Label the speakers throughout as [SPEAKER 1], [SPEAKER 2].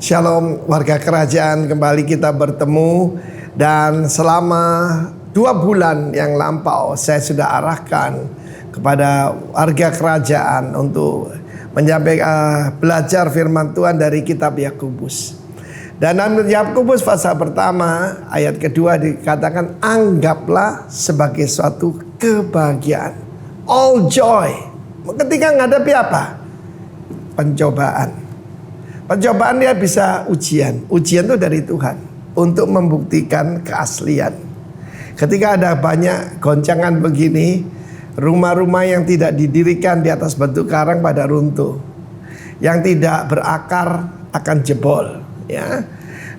[SPEAKER 1] Shalom warga kerajaan, kembali kita bertemu. Dan selama 2 bulan yang lampau saya sudah arahkan kepada warga kerajaan untuk menyampaikan belajar firman Tuhan dari kitab Yakobus. Dan dalam Yakobus pasal pertama ayat kedua dikatakan, anggaplah sebagai suatu kebahagiaan, all joy, ketika menghadapi apa? Pencobaan. Pencobaan dia bisa ujian. Ujian itu dari Tuhan untuk membuktikan keaslian. Ketika ada banyak goncangan begini, rumah-rumah yang tidak didirikan di atas batu karang pada runtuh, yang tidak berakar akan jebol, ya.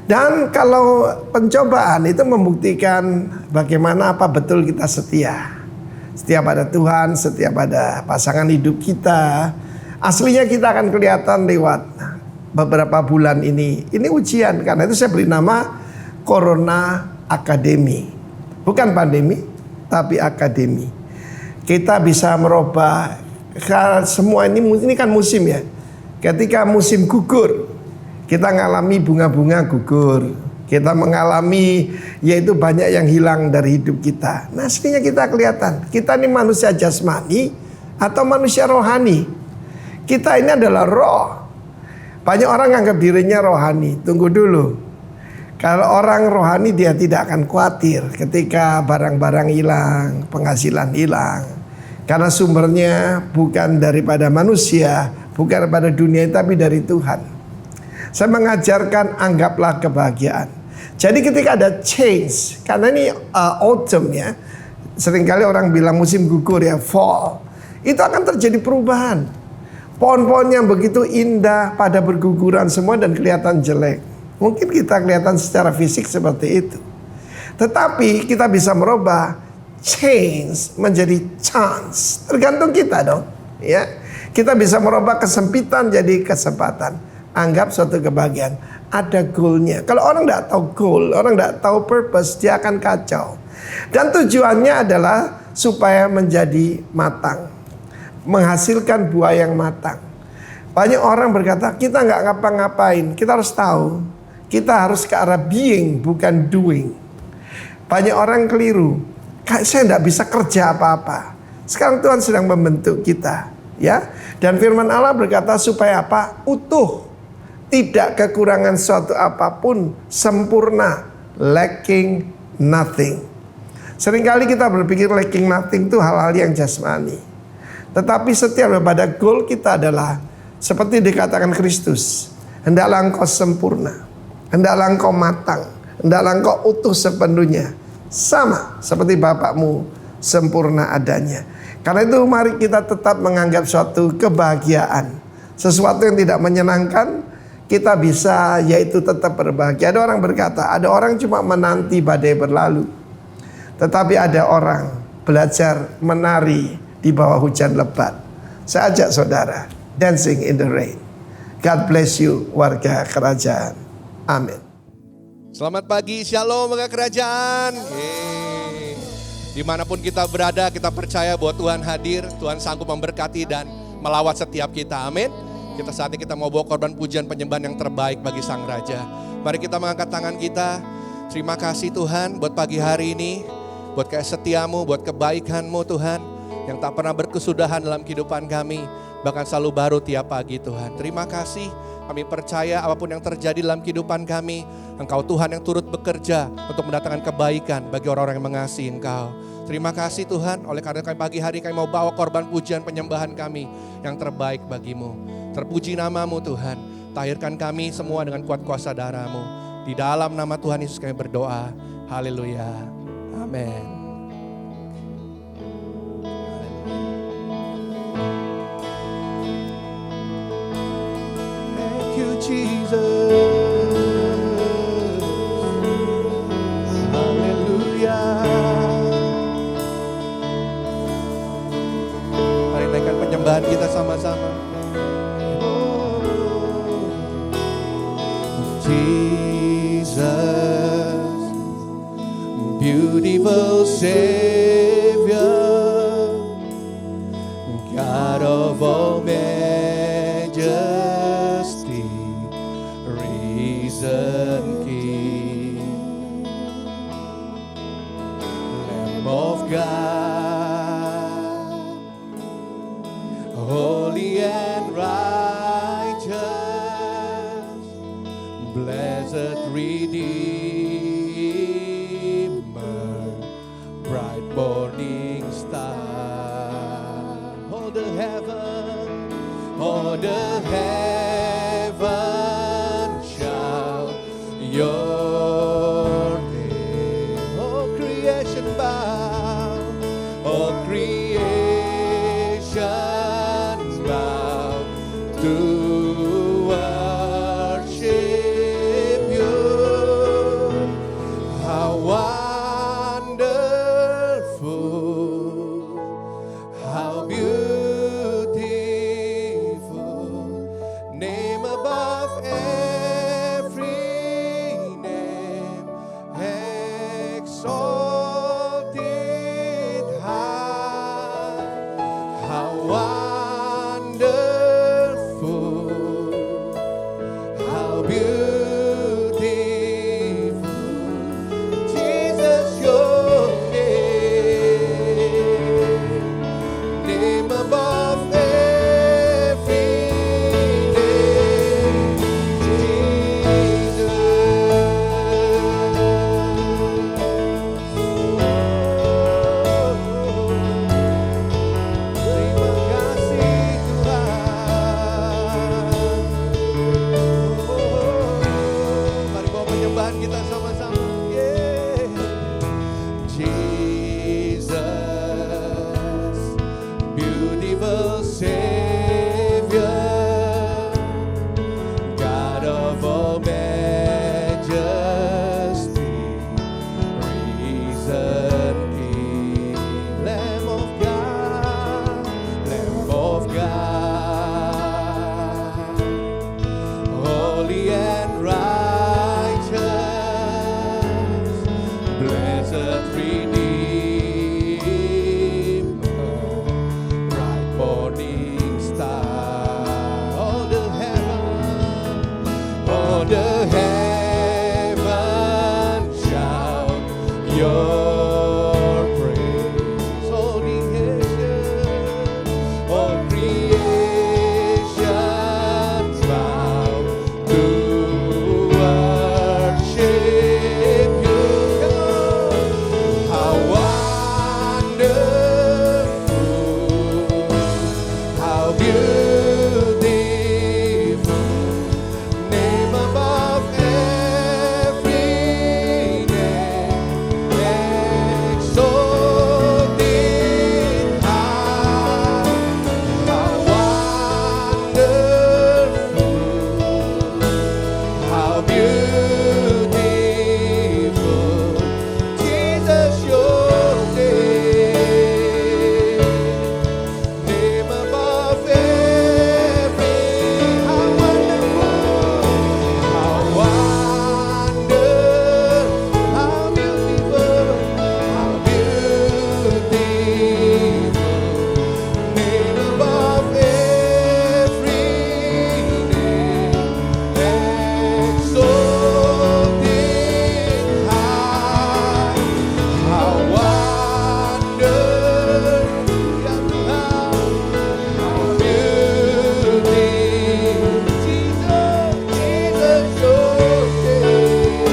[SPEAKER 1] Dan kalau pencobaan itu membuktikan bagaimana apa betul kita setia pada Tuhan, setia pada pasangan hidup kita. Aslinya kita akan kelihatan lewat beberapa bulan ini ujian. Karena itu saya beri nama Corona Academy. Bukan pandemi, tapi akademi. Kita bisa merubah semua ini kan musim ya. Ketika musim gugur, kita mengalami bunga-bunga gugur. Kita mengalami yaitu banyak yang hilang dari hidup kita. Nah, aslinya kita kelihatan. Kita ini manusia jasmani atau manusia rohani. Kita ini adalah roh. Banyak orang anggap dirinya rohani. Tunggu dulu. Kalau orang rohani dia tidak akan khawatir ketika barang-barang hilang, penghasilan hilang. Karena sumbernya bukan daripada manusia, bukan daripada dunia, tapi dari Tuhan. Saya mengajarkan anggaplah kebahagiaan. Jadi ketika ada change, karena ini autumn ya. Seringkali orang bilang musim gugur ya, fall. Itu akan terjadi perubahan. Pohon-pohon yang begitu indah pada berguguran semua dan kelihatan jelek. Mungkin kita kelihatan secara fisik seperti itu. Tetapi kita bisa merubah change menjadi chance. Tergantung kita dong, ya. Kita bisa merubah kesempitan jadi kesempatan. Anggap suatu kebahagiaan, ada goalnya. Kalau orang tidak tahu goal, orang tidak tahu purpose, dia akan kacau. Dan tujuannya adalah supaya menjadi matang, menghasilkan buah yang matang. Banyak orang berkata kita nggak ngapa-ngapain. Kita harus tahu, kita harus ke arah being bukan doing. Banyak orang keliru. Saya nggak bisa kerja apa-apa. Sekarang Tuhan sedang membentuk kita, ya. Dan firman Allah berkata supaya apa? Utuh, tidak kekurangan suatu apapun, sempurna, lacking nothing. Seringkali kita berpikir lacking nothing itu hal-hal yang jasmani. Tetapi setiap pada goal kita adalah seperti dikatakan Kristus, hendaklah engkau sempurna, hendaklah engkau matang, hendaklah engkau utuh sepenuhnya, sama seperti Bapakmu sempurna adanya. Karena itu mari kita tetap menganggap suatu kebahagiaan, sesuatu yang tidak menyenangkan, kita bisa yaitu tetap berbahagia. Ada orang berkata, ada orang cuma menanti badai berlalu, tetapi ada orang belajar menari di bawah hujan lebat. Saya ajak saudara dancing in the rain. God bless you warga kerajaan. Amin.
[SPEAKER 2] Selamat pagi, shalom warga kerajaan. Dimanapun kita berada, kita percaya bahwa Tuhan hadir, Tuhan sanggup memberkati dan melawat setiap kita. Amin. Kita saat ini kita mau bawa korban pujian penyembahan yang terbaik bagi Sang Raja. Mari kita mengangkat tangan kita. Terima kasih Tuhan buat pagi hari ini, buat kesetiamu, buat kebaikanmu Tuhan, yang tak pernah berkesudahan dalam kehidupan kami, bahkan selalu baru tiap pagi Tuhan. Terima kasih, kami percaya apapun yang terjadi dalam kehidupan kami, Engkau Tuhan yang turut bekerja untuk mendatangkan kebaikan bagi orang-orang yang mengasihi Engkau. Terima kasih Tuhan, oleh karena kami pagi hari kami mau bawa korban pujian penyembahan kami yang terbaik bagimu. Terpuji namamu Tuhan, tahirkan kami semua dengan kuat kuasa darah-Mu. Di dalam nama Tuhan Yesus kami berdoa, haleluya, amin.
[SPEAKER 3] Jesus, haleluya.
[SPEAKER 2] Mari naikkan penyembahan kita sama-sama.
[SPEAKER 3] Jesus, beautiful Savior, God of all majesty, risen King, Lamb of God, holy and righteous, blessed Redeemer, bright morning star. All the heaven shout your name. All creation bow, all creations bow to worship you. How wonderful, how beautiful, name above every name, exalted high. How wonderful, how beautiful, Jesus, your name above every name, Jesus. Terima kasih Tuhan. Mari bawa penyembahan kita sama-sama. Yeah. Jesus, beautiful Savior, God of all majesty, risen King, Lamb of God, holy and righteous, blessed Redeemer, bright morning star. All the heaven shout your praise. All creations bow to worship you. How wonderful, how beautiful, name above every name, exalted high. How wonderful, how beautiful, Jesus, your name above every. How wonderful, how beautiful, name above every name, exalted high. How wonderful, how beautiful, Jesus, your name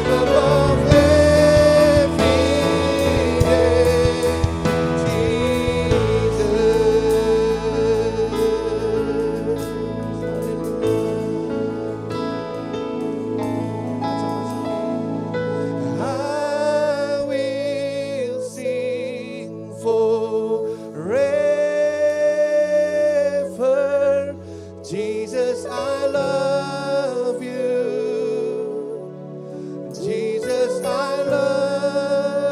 [SPEAKER 3] above every I will sing forever, Jesus, I love you. Jesus, I love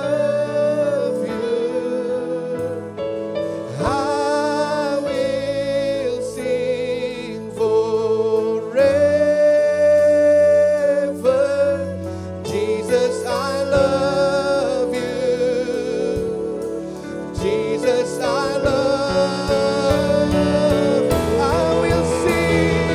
[SPEAKER 3] you. I will sing forever, Jesus, I love you. Jesus, I love you. I will sing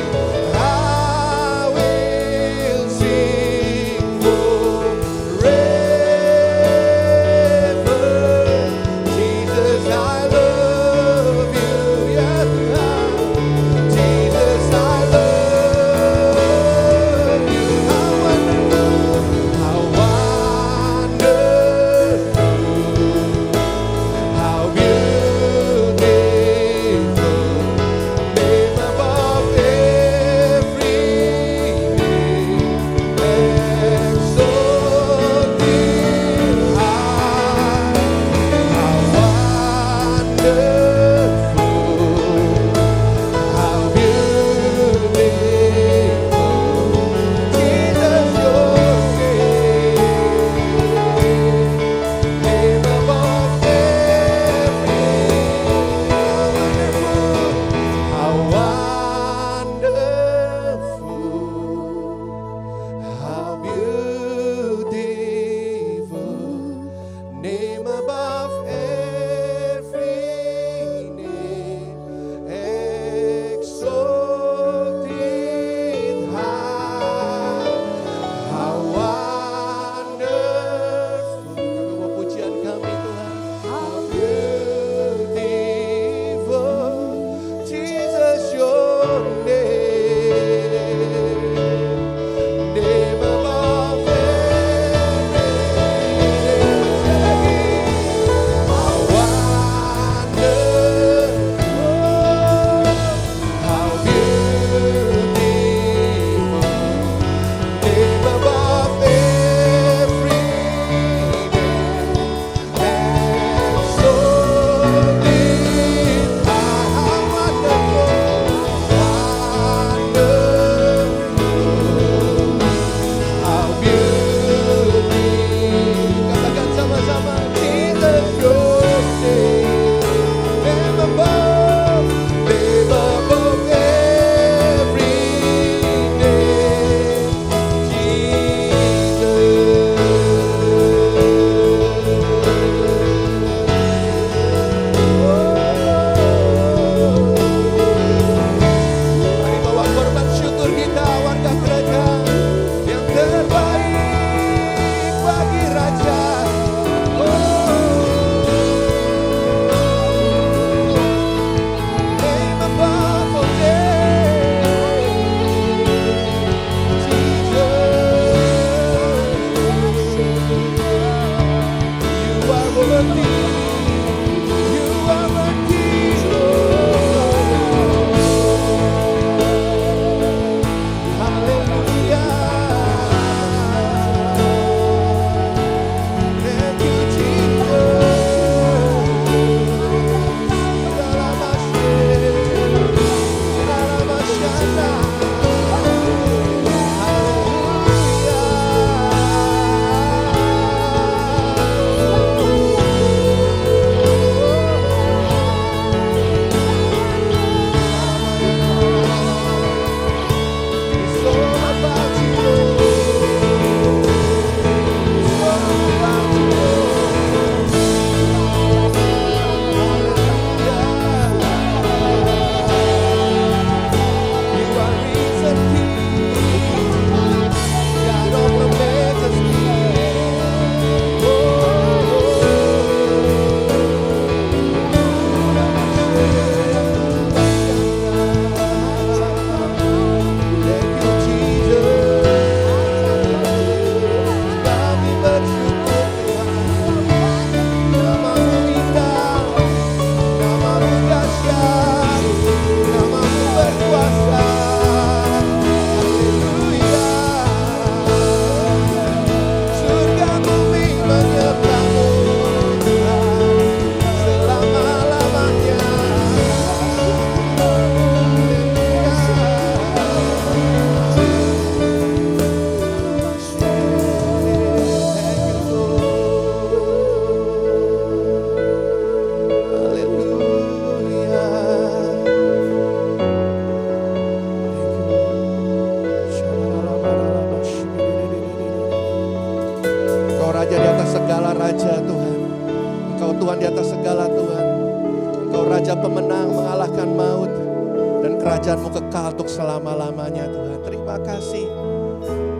[SPEAKER 2] kerajaan-Mu kekal untuk selama-lamanya Tuhan. Terima kasih.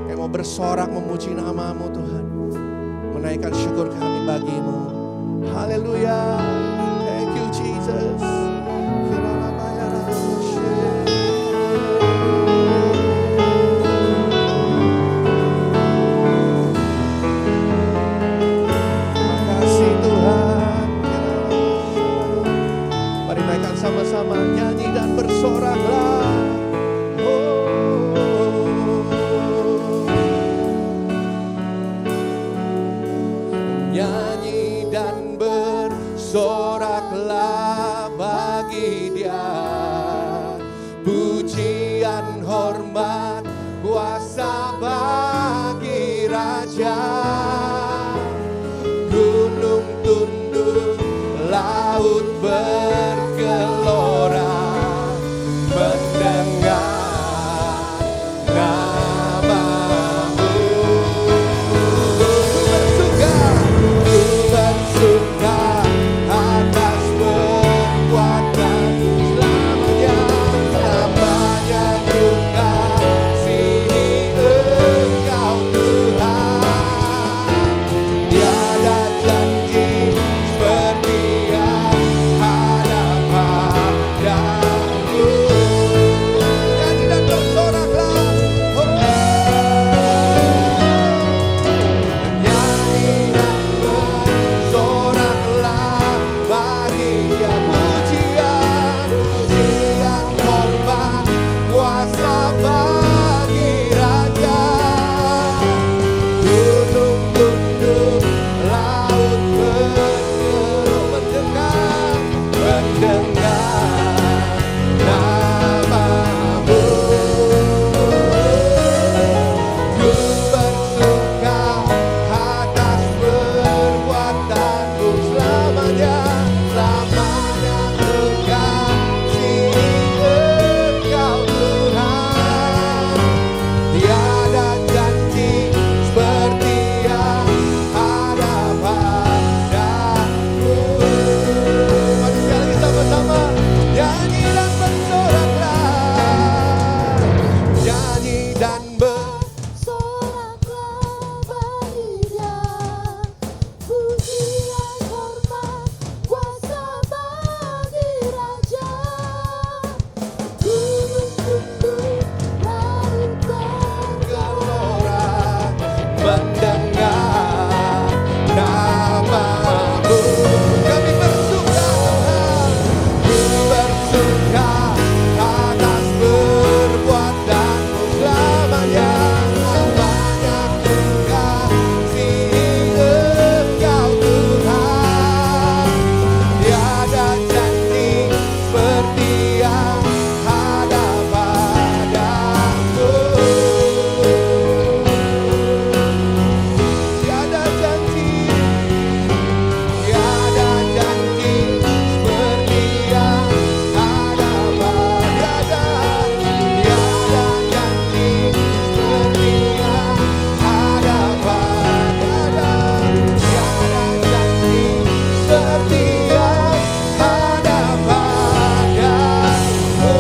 [SPEAKER 2] Kami mau bersorak memuji nama-Mu Tuhan. Menaikkan syukur kami bagi-Mu. Haleluya. Thank you Jesus. Sama-sama nyanyi dan bersoraklah. Nyanyi dan bersoraklah bagi Dia. Pujian, hormat, kuasa bagi Raja. Gunung tunduk, laut bergelora mendengar nama-Mu. Ku bersuka atas perbuatan-Mu selamanya, selamanya ku kasihi Engkau Tuhan. Tiada janji seperti yang ada padamu. Nyanyi dan bersoraklah. Nyanyi dan bersoraklah bagi Dia. Pujian, pujian, hormat, kuasa bagi Raja. Gunung tunduk, laut bergelut, mendengar nama-Mu. Ku bersuka atas perbuatan-Mu selamanya, selamanya ku kasihi Engkau Tuhan. Tiada janji seperti yang ada padamu. Mari sekali lagi sama-sama nyanyi dan bersoraklah. Nyanyi dan
[SPEAKER 4] Soraklah bagi Dia, pujian, hormat, kuasa bagi Raja. Gunung tunduk, laut bergelora,
[SPEAKER 2] mendengar nama-Mu. Kami bersuka Tuhan, ku bersuka atas perbuatan-Mu selamanya, selamanya ku kasihi Engkau Tuhan. Tiada janji seperti yang ada padamu. Tiada janji, tiada janji seperti yang ada padamu. Tiada janji seperti yang ada padamu. Tiada janji seperti yang ada padamu.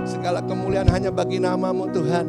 [SPEAKER 2] Segala kemuliaan hanya bagi nama-Mu Tuhan,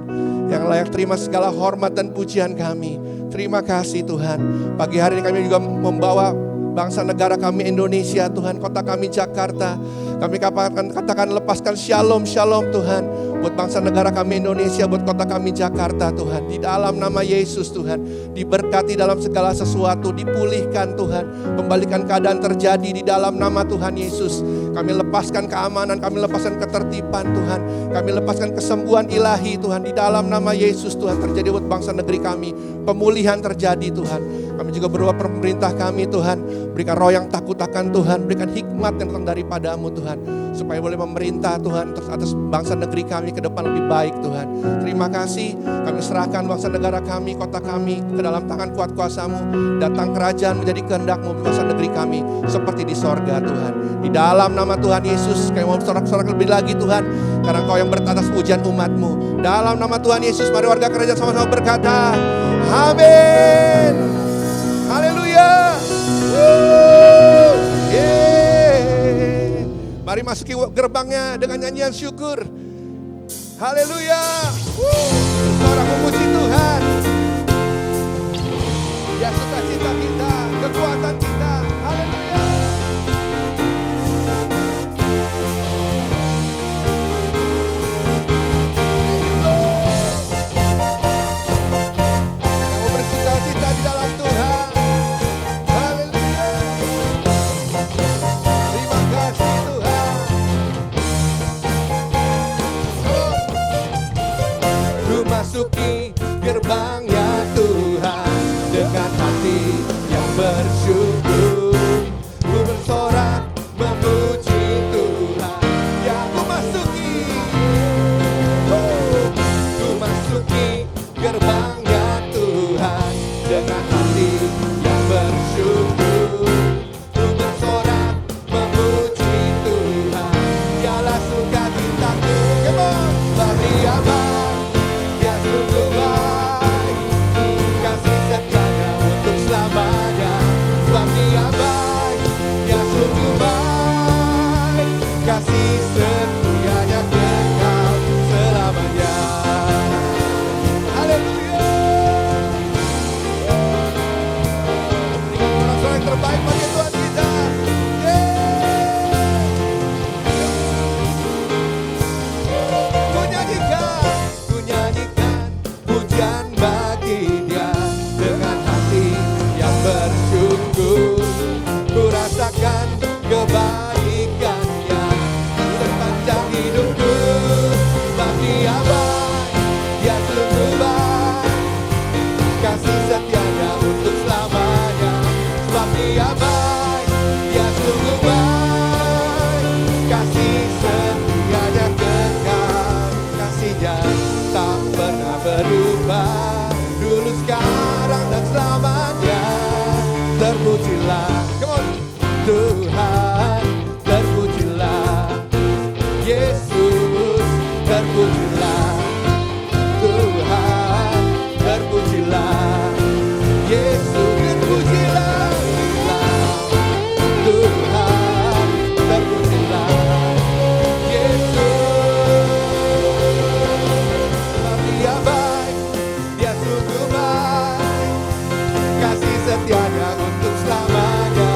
[SPEAKER 2] yang layak terima segala hormat dan pujian kami. Terima kasih Tuhan. Pagi hari ini kami juga membawa bangsa negara kami Indonesia Tuhan, kota kami Jakarta. Kami katakan lepaskan shalom Tuhan buat bangsa negara kami Indonesia, buat kota kami Jakarta Tuhan. Di dalam nama Yesus Tuhan, diberkati dalam segala sesuatu, dipulihkan Tuhan, kembalikan keadaan terjadi di dalam nama Tuhan Yesus. Kami lepaskan keamanan, kami lepaskan ketertiban Tuhan, kami lepaskan kesembuhan ilahi Tuhan, di dalam nama Yesus Tuhan terjadi buat bangsa negeri kami. Pemulihan terjadi Tuhan. Kami juga berdoa pemerintah kami Tuhan, berikan roh yang takut akan Tuhan, berikan hikmat yang datang daripadamu Tuhan, supaya boleh memerintah Tuhan atas bangsa negeri kami ke depan lebih baik Tuhan. Terima kasih, kami serahkan bangsa negara kami, kota kami ke dalam tangan kuat kuasa-Mu. Datang kerajaan menjadi kehendak-Mu di bangsa negeri kami seperti di sorga Tuhan. Di dalam nama Tuhan Yesus, kami mau sorak-sorak lebih lagi Tuhan, karena Engkau yang beratas pujian umat-Mu. Dalam nama Tuhan Yesus, mari warga kerajaan sama-sama berkata, amin. Haleluya. Yeah. Mari masuki gerbangnya dengan nyanyian syukur. Haleluya. Orang memuji Tuhan. Ya, sukacita kita, kekuatan kita. Haleluya. Kamu bersukacita di dalam Tuhan. Haleluya. Terima kasih Tuhan. Ku masuki gerbangnya Tuhan dengan hati yang bersyukur. Ku bersorak memuji Tuhan. Ya, ku masuki gerbangnya Tuhan dengan hati yang bersyukur. Ku bersorak memuji Tuhan. Dialah sukacitaku. Come on. Sebab Dia baik, Dia sungguh baik, kasih setianya untuk selamanya. Sebab Dia baik, Dia sungguh baik, kasih setianya kekal selamanya. Haleluya. Berikan sorak-sorak yang terbaik bagi Tuhan kita. Ku nyanyikan pujian bagi Dia dengan hati yang bersyukur. Ku rasakan kebaikan-Nya sepanjang hidupku. Sebab Dia baik, Dia sungguh baik, kasih setianya untuk selamanya. Sebab Dia baik, Dia sungguh baik, kasih setianya kekal. Kasih-Nya tak pernah berubah, dulu, sekarang, dan selamanya. Terpujilah, come on, Tuhan, terpujilah, Yesus, terpujilah, Tuhan, terpujilah, Yesus, terpujilah, Tuhan, terpujilah, Yesus. Sebab Dia baik, Dia sungguh baik, kasih setianya untuk selamanya.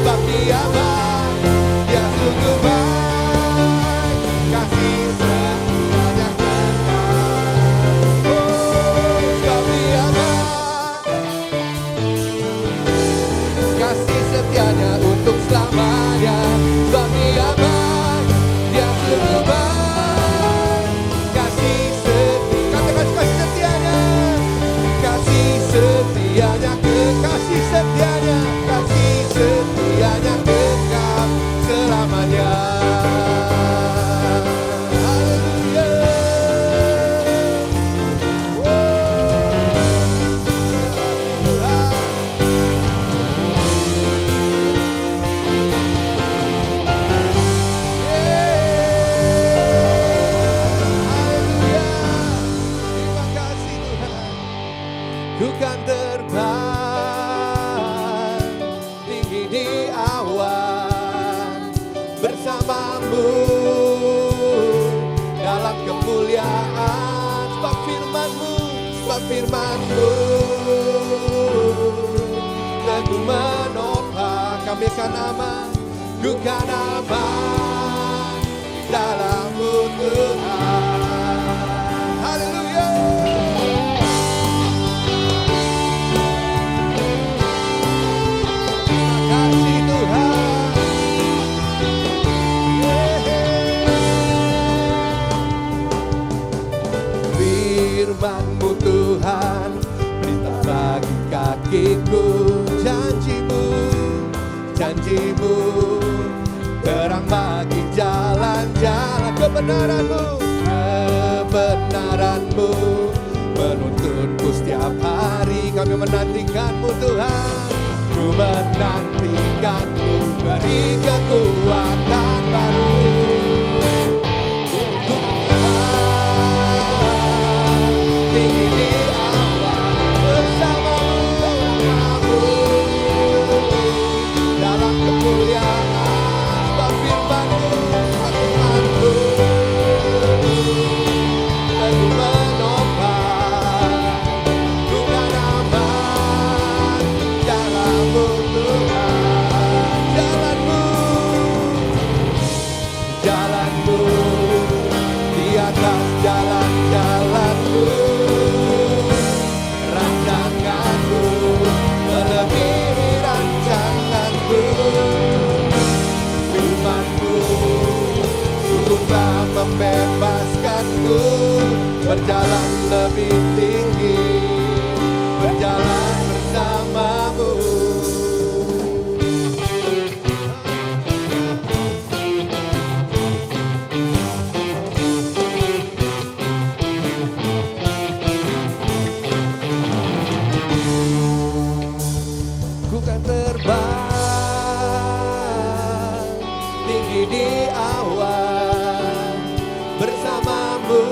[SPEAKER 2] Sebab Dia baik, Dia sungguh baik, kasih setianya kekal. Sebab Dia baik, kasih setianya untuk selamanya. Sebab Dia baik, Dia sungguh baik, kasih setia. Katakan kasih setianya, kasih setianya, kasih setianya, kasih setianya kekal selamanya. Haleluya. Terima kasih Tuhan. Ku kan terbang tinggi di awan bersamamu dalam kemuliaan. Sebab firman-Mu Teguh menopang, kami akan aman, ku kan aman di dalam-Mu Tuhan. Haleluya. Kasih Tuhan. Firman-Mu Tuhan, berita bagi kakiku.
[SPEAKER 3] janjimu, terang bagi jalan-jalan kebenaranmu, kebenaranmu menuntunku setiap hari. Kami menantikanmu Tuhan, ku menantikanmu, beri kekuatan baru. Tinggi di awan bersamamu, dalam kemuliaan sebab firman-Mu, firman-Mu teguh menopang, bukan aman jalan-Mu Tuhan, jalan-Mu, jalan-Mu di atas jalan-jalan-Mu, rancangan-Mu melebihi rancangan-Mu, firman-Mu sungguh telah membebaskanku, berjalan lebih tinggi, berjalan bersamamu. Ku kan terbang tinggi di awan bersamamu,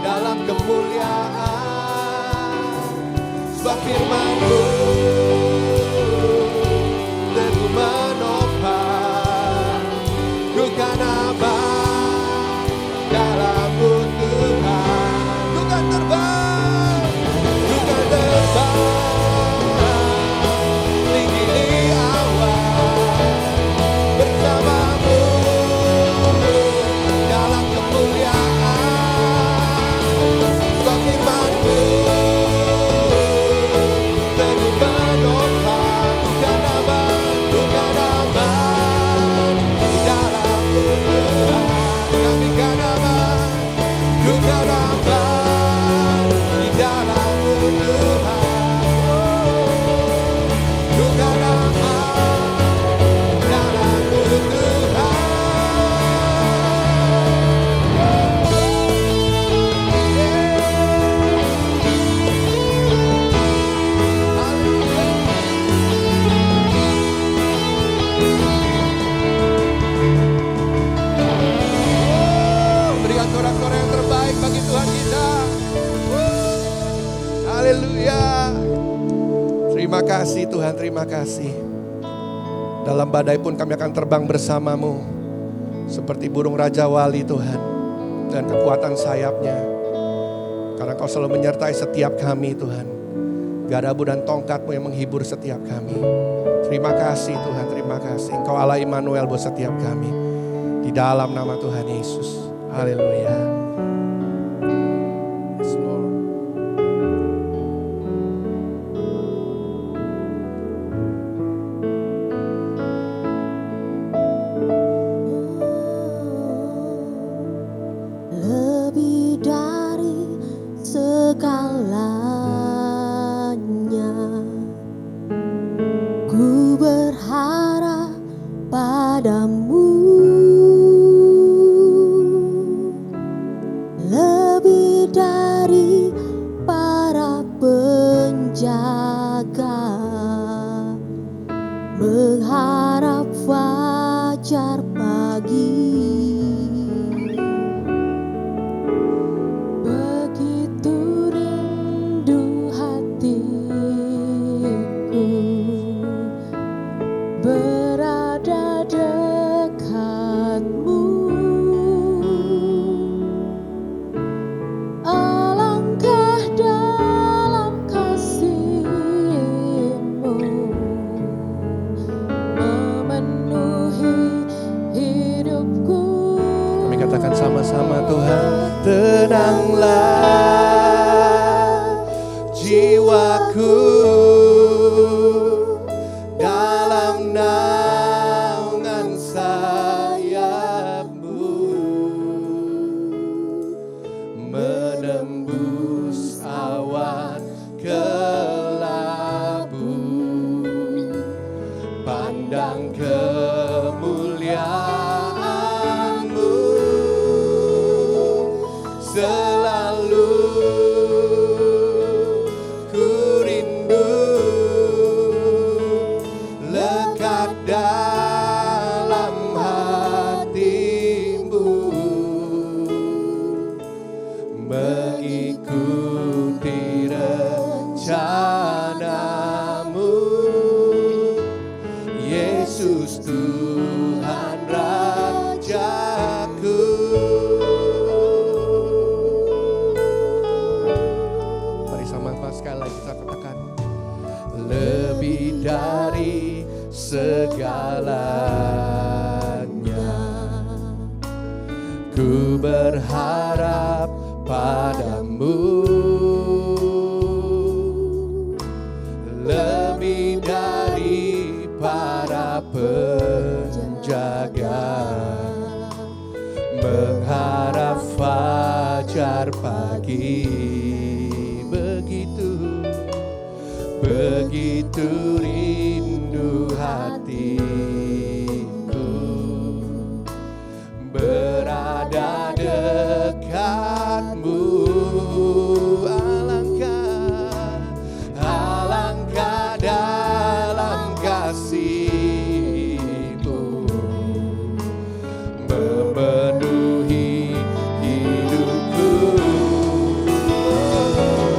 [SPEAKER 3] dalam kemuliaan sebab firman-Mu teguh menopang, ku kan abang dalam-Mu Tuhan. Ku kan terbang, ku kan terbang tinggi di awan bersamamu, dalam kemuliaan sebab firman-Mu teguh menopang, bukan aman di dalam-Mu Tuhan. Kami kan aman, bukan aman di dalam-Mu Tuhan, bukan aman dalam-Mu Tuhan. Berikan sorak-sorai yang terbaik bagi Tuhan kita. Haleluya. Terima kasih Tuhan, terima kasih. Dalam badai pun kami akan terbang bersamamu, seperti burung Raja Wali Tuhan, dan kekuatan sayapnya. Karena Kau selalu menyertai setiap kami Tuhan. Gadamu dan tongkat-Mu yang menghibur setiap kami. Terima kasih Tuhan, terima kasih. Engkau Allah Immanuel buat setiap kami. Di dalam nama Tuhan Yesus. Haleluya. Yes, Lord.
[SPEAKER 4] Lebih dari segalanya, ku berharap padamu. Lebih dari para penjaga, mengharap fajar pagi. Begitu rindu hatiku berada dekatmu. Alangkah dalam kasih-Mu memenuhi hidupku.
[SPEAKER 3] Kami katakan sama-sama Tuhan. Tenanglah jiwaku dalam naungan sayap-Mu, menembus awan kelabu.
[SPEAKER 2] sekali lagi kita katakan. Lebih dari segalanya, ku berharap padamu. Lebih dari para penjaga, mengharap fajar pagi. Begitu rindu hatiku berada dekatmu. Alangkah dalam kasih-Mu memenuhi hidupku.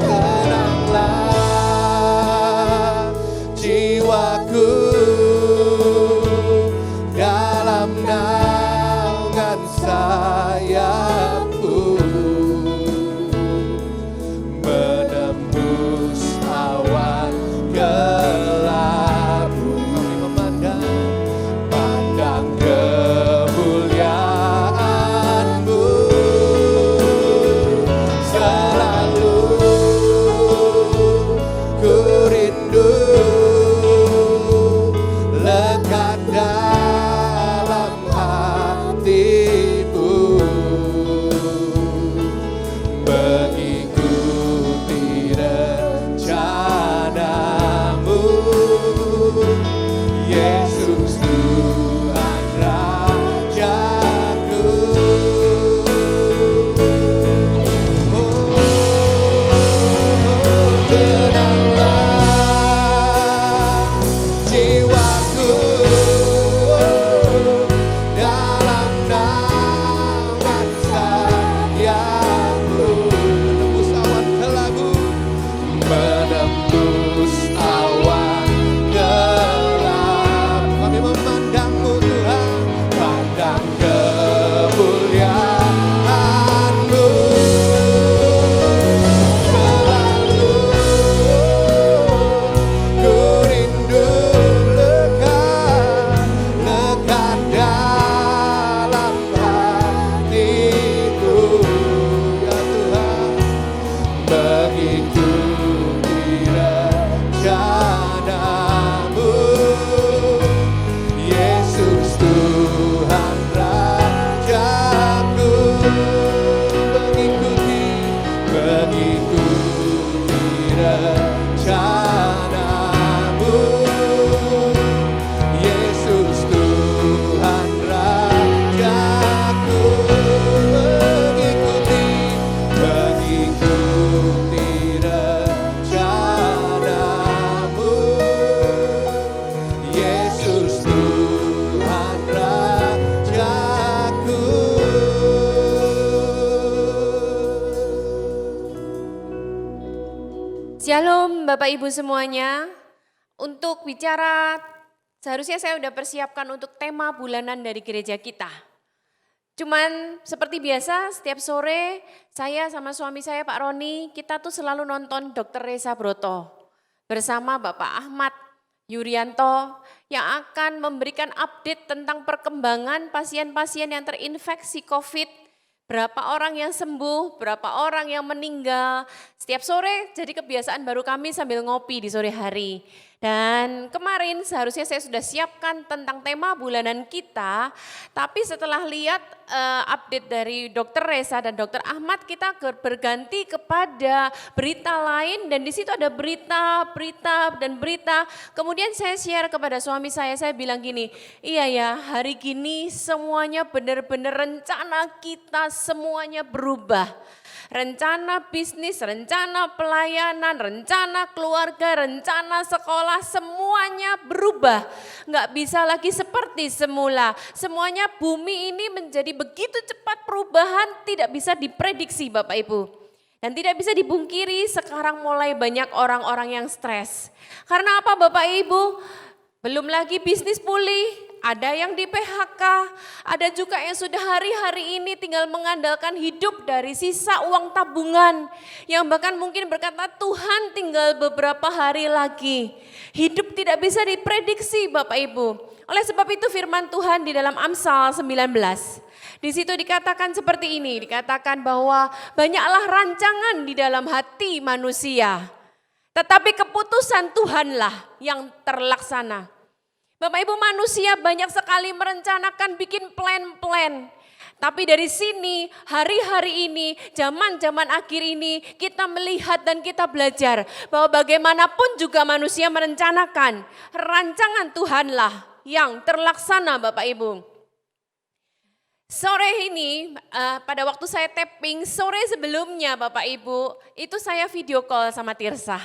[SPEAKER 2] Tenanglah jiwaku dalam naungan sayap-Mu, menembus awan kelabu. Kami pandang kemuliaan-Mu, selalu ku rindu lekat dalam hati-Mu, mengikuti rencana-Mu. Yesus Tuhan Rajaku. Tenanglah jiwaku dalam naungan sayap-Mu, menembus awan kelabu, menembus awan gelap. Kami memandang-Mu Tuhan, pandang kemuliaan-Mu, selalu ku rindu lekat dalam hati-Mu, ya Tuhan, mengikuti rencana-Mu. Yesus Tuhan Rajaku, mengikuti rencana-Mu. Yesus Tuhan Rajaku, mengikuti rencana-Mu. Yesus Tuhan Rajaku.
[SPEAKER 5] Shalom Bapak Ibu semuanya. Untuk bicara, seharusnya saya udah persiapkan untuk tema bulanan dari gereja kita. Cuman seperti biasa setiap sore saya sama suami saya Pak Roni, kita tuh selalu nonton Dr. Resa Broto bersama Bapak Ahmad Yuryanto yang akan memberikan update tentang perkembangan pasien-pasien yang terinfeksi COVID. Berapa orang yang sembuh, berapa orang yang meninggal. Setiap sore jadi kebiasaan baru kami sambil ngopi di sore hari. Dan kemarin seharusnya saya sudah siapkan tentang tema bulanan kita, tapi setelah lihat update dari Dr. Resa dan Dr. Ahmad, kita berganti kepada berita lain dan di situ ada berita. Kemudian saya share kepada suami saya bilang gini, iya ya hari gini semuanya benar-benar rencana kita semuanya berubah. Rencana bisnis, rencana pelayanan, rencana keluarga, rencana sekolah, semuanya berubah. Nggak bisa lagi seperti semula. Semuanya bumi ini menjadi begitu cepat perubahan, tidak bisa diprediksi Bapak Ibu. Dan tidak bisa dibungkiri sekarang mulai banyak orang-orang yang stres. Karena apa Bapak Ibu? Belum lagi bisnis pulih, ada yang di PHK, ada juga yang sudah hari-hari ini tinggal mengandalkan hidup dari sisa uang tabungan. Yang bahkan mungkin berkata, Tuhan tinggal beberapa hari lagi. Hidup tidak bisa diprediksi Bapak Ibu. Oleh sebab itu firman Tuhan di dalam Amsal 19. Di situ dikatakan seperti ini, dikatakan bahwa banyaklah rancangan di dalam hati manusia. Tetapi keputusan Tuhanlah yang terlaksana. Bapak Ibu, manusia banyak sekali merencanakan bikin plan-plan. Tapi dari sini, hari-hari ini, zaman-zaman akhir ini, kita melihat dan kita belajar bahwa bagaimanapun juga manusia merencanakan, rancangan Tuhanlah yang terlaksana Bapak Ibu. Sore ini, pada waktu saya tapping, sore sebelumnya Bapak Ibu, itu saya video call sama Tirsa.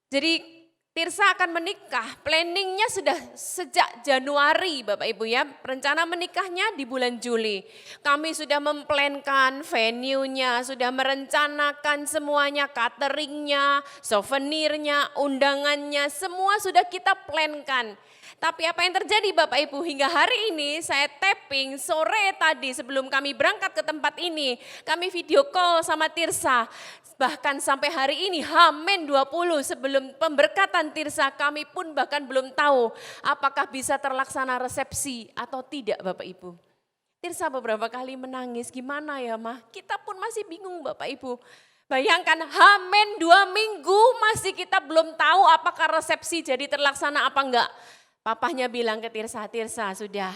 [SPEAKER 5] Jadi Tirsa akan menikah, planningnya sudah sejak Januari Bapak Ibu ya. Rencana menikahnya di bulan Juli. Kami sudah memplankan venue-nya, sudah merencanakan semuanya, cateringnya, souvenirnya, undangannya, semua sudah kita plankan. Tapi apa yang terjadi Bapak Ibu, hingga hari ini saya tapping sore tadi sebelum kami berangkat ke tempat ini, kami video call sama Tirsa. Bahkan sampai hari ini H-20 sebelum pemberkatan Tirsa, kami pun bahkan belum tahu apakah bisa terlaksana resepsi atau tidak Bapak Ibu. Tirsa beberapa kali menangis, gimana ya Mah? Kita pun masih bingung Bapak Ibu. Bayangkan H-2 minggu masih kita belum tahu apakah resepsi jadi terlaksana apa enggak. Papahnya bilang ke Tirsa, Tirsa sudah,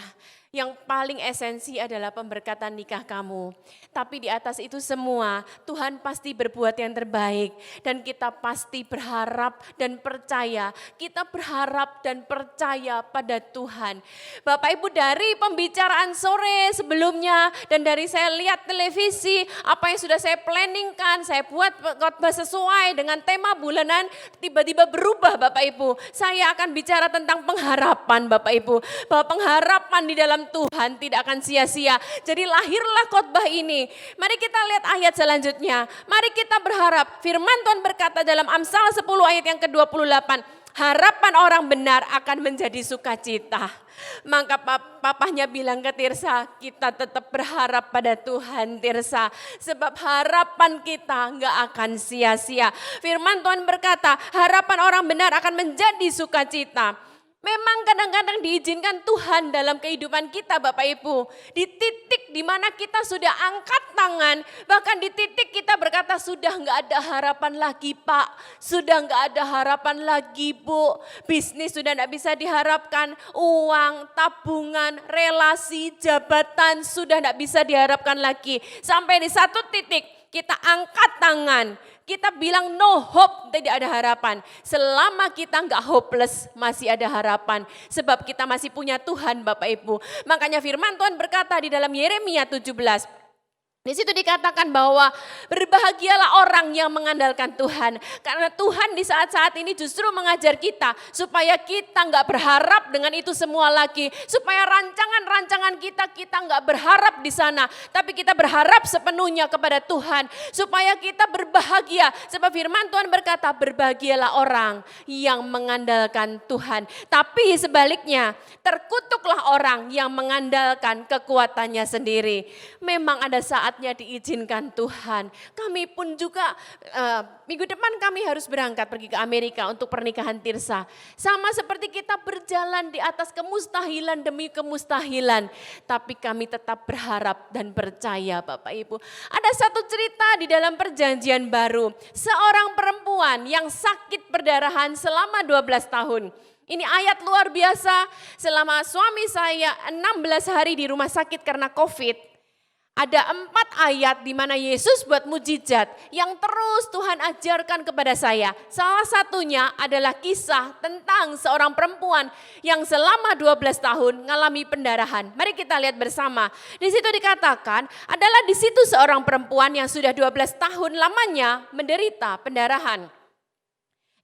[SPEAKER 5] yang paling esensi adalah pemberkatan nikah kamu. Tapi di atas itu semua Tuhan pasti berbuat yang terbaik. Dan kita pasti berharap dan percaya, kita berharap dan percaya pada Tuhan. Bapak Ibu, dari pembicaraan sore sebelumnya dan dari saya lihat televisi, apa yang sudah saya planningkan, saya buat khotbah sesuai dengan tema bulanan, tiba-tiba berubah Bapak Ibu. Saya akan bicara tentang pengharapan Bapak Ibu, bahwa pengharapan di dalam Tuhan tidak akan sia-sia. Jadi lahirlah khotbah ini. Mari kita lihat ayat selanjutnya. Mari kita berharap. Firman Tuhan berkata dalam Amsal 10 ayat yang ke-28. Harapan orang benar akan menjadi sukacita. Maka papahnya bilang ke Tirsa, kita tetap berharap pada Tuhan Tirsa. Sebab harapan kita enggak akan sia-sia. Firman Tuhan berkata, harapan orang benar akan menjadi sukacita. Memang kadang-kadang diizinkan Tuhan dalam kehidupan kita Bapak Ibu. Di titik di mana kita sudah angkat tangan, bahkan di titik kita berkata sudah enggak ada harapan lagi Pak, sudah enggak ada harapan lagi Bu. Bisnis sudah enggak bisa diharapkan, uang, tabungan, relasi, jabatan sudah enggak bisa diharapkan lagi. Sampai di satu titik kita angkat tangan. Kita bilang no hope, tidak ada harapan. Selama kita enggak hopeless, masih ada harapan. Sebab kita masih punya Tuhan Bapak Ibu. Makanya firman Tuhan berkata di dalam Yeremia 17. Di situ dikatakan bahwa berbahagialah orang yang mengandalkan Tuhan. Karena Tuhan di saat-saat ini justru mengajar kita supaya kita enggak berharap dengan itu semua lagi. Supaya rancangan-rancangan kita enggak berharap di sana. Tapi kita berharap sepenuhnya kepada Tuhan. Supaya kita berbahagia. Sebab firman Tuhan berkata berbahagialah orang yang mengandalkan Tuhan. Tapi sebaliknya terkutuklah orang yang mengandalkan kekuatannya sendiri. Memang ada saatnya diizinkan Tuhan. Kami pun juga minggu depan kami harus berangkat pergi ke Amerika untuk pernikahan Tirsa. Sama seperti kita berjalan di atas kemustahilan demi kemustahilan. Tapi kami tetap berharap dan percaya Bapak Ibu. Ada satu cerita di dalam perjanjian baru. Seorang perempuan yang sakit perdarahan selama 12 tahun. Ini ayat luar biasa. Selama suami saya 16 hari di rumah sakit karena COVID. Ada 4 ayat di mana Yesus buat mujizat yang terus Tuhan ajarkan kepada saya. Salah satunya adalah kisah tentang seorang perempuan yang selama 12 tahun mengalami pendarahan. Mari kita lihat bersama. Di situ dikatakan adalah di situ seorang perempuan yang sudah 12 tahun lamanya menderita pendarahan.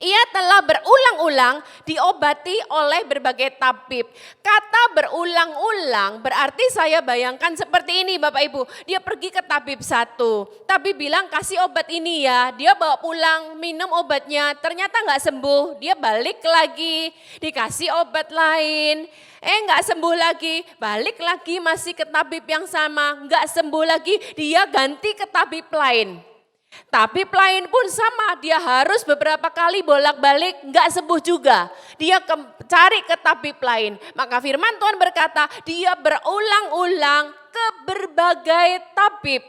[SPEAKER 5] Ia telah berulang-ulang diobati oleh berbagai tabib. Kata berulang-ulang berarti saya bayangkan seperti ini Bapak Ibu. Dia pergi ke tabib satu. Tabib bilang kasih obat ini ya. Dia bawa pulang minum obatnya ternyata nggak sembuh. Dia balik lagi dikasih obat lain. Nggak sembuh lagi. Balik lagi masih ke tabib yang sama. Nggak sembuh lagi dia ganti ke tabib lain. Tabib lain pun sama, dia harus beberapa kali bolak-balik nggak sembuh juga. Dia cari ke tabib lain. Maka firman Tuhan berkata, dia berulang-ulang ke berbagai tabib.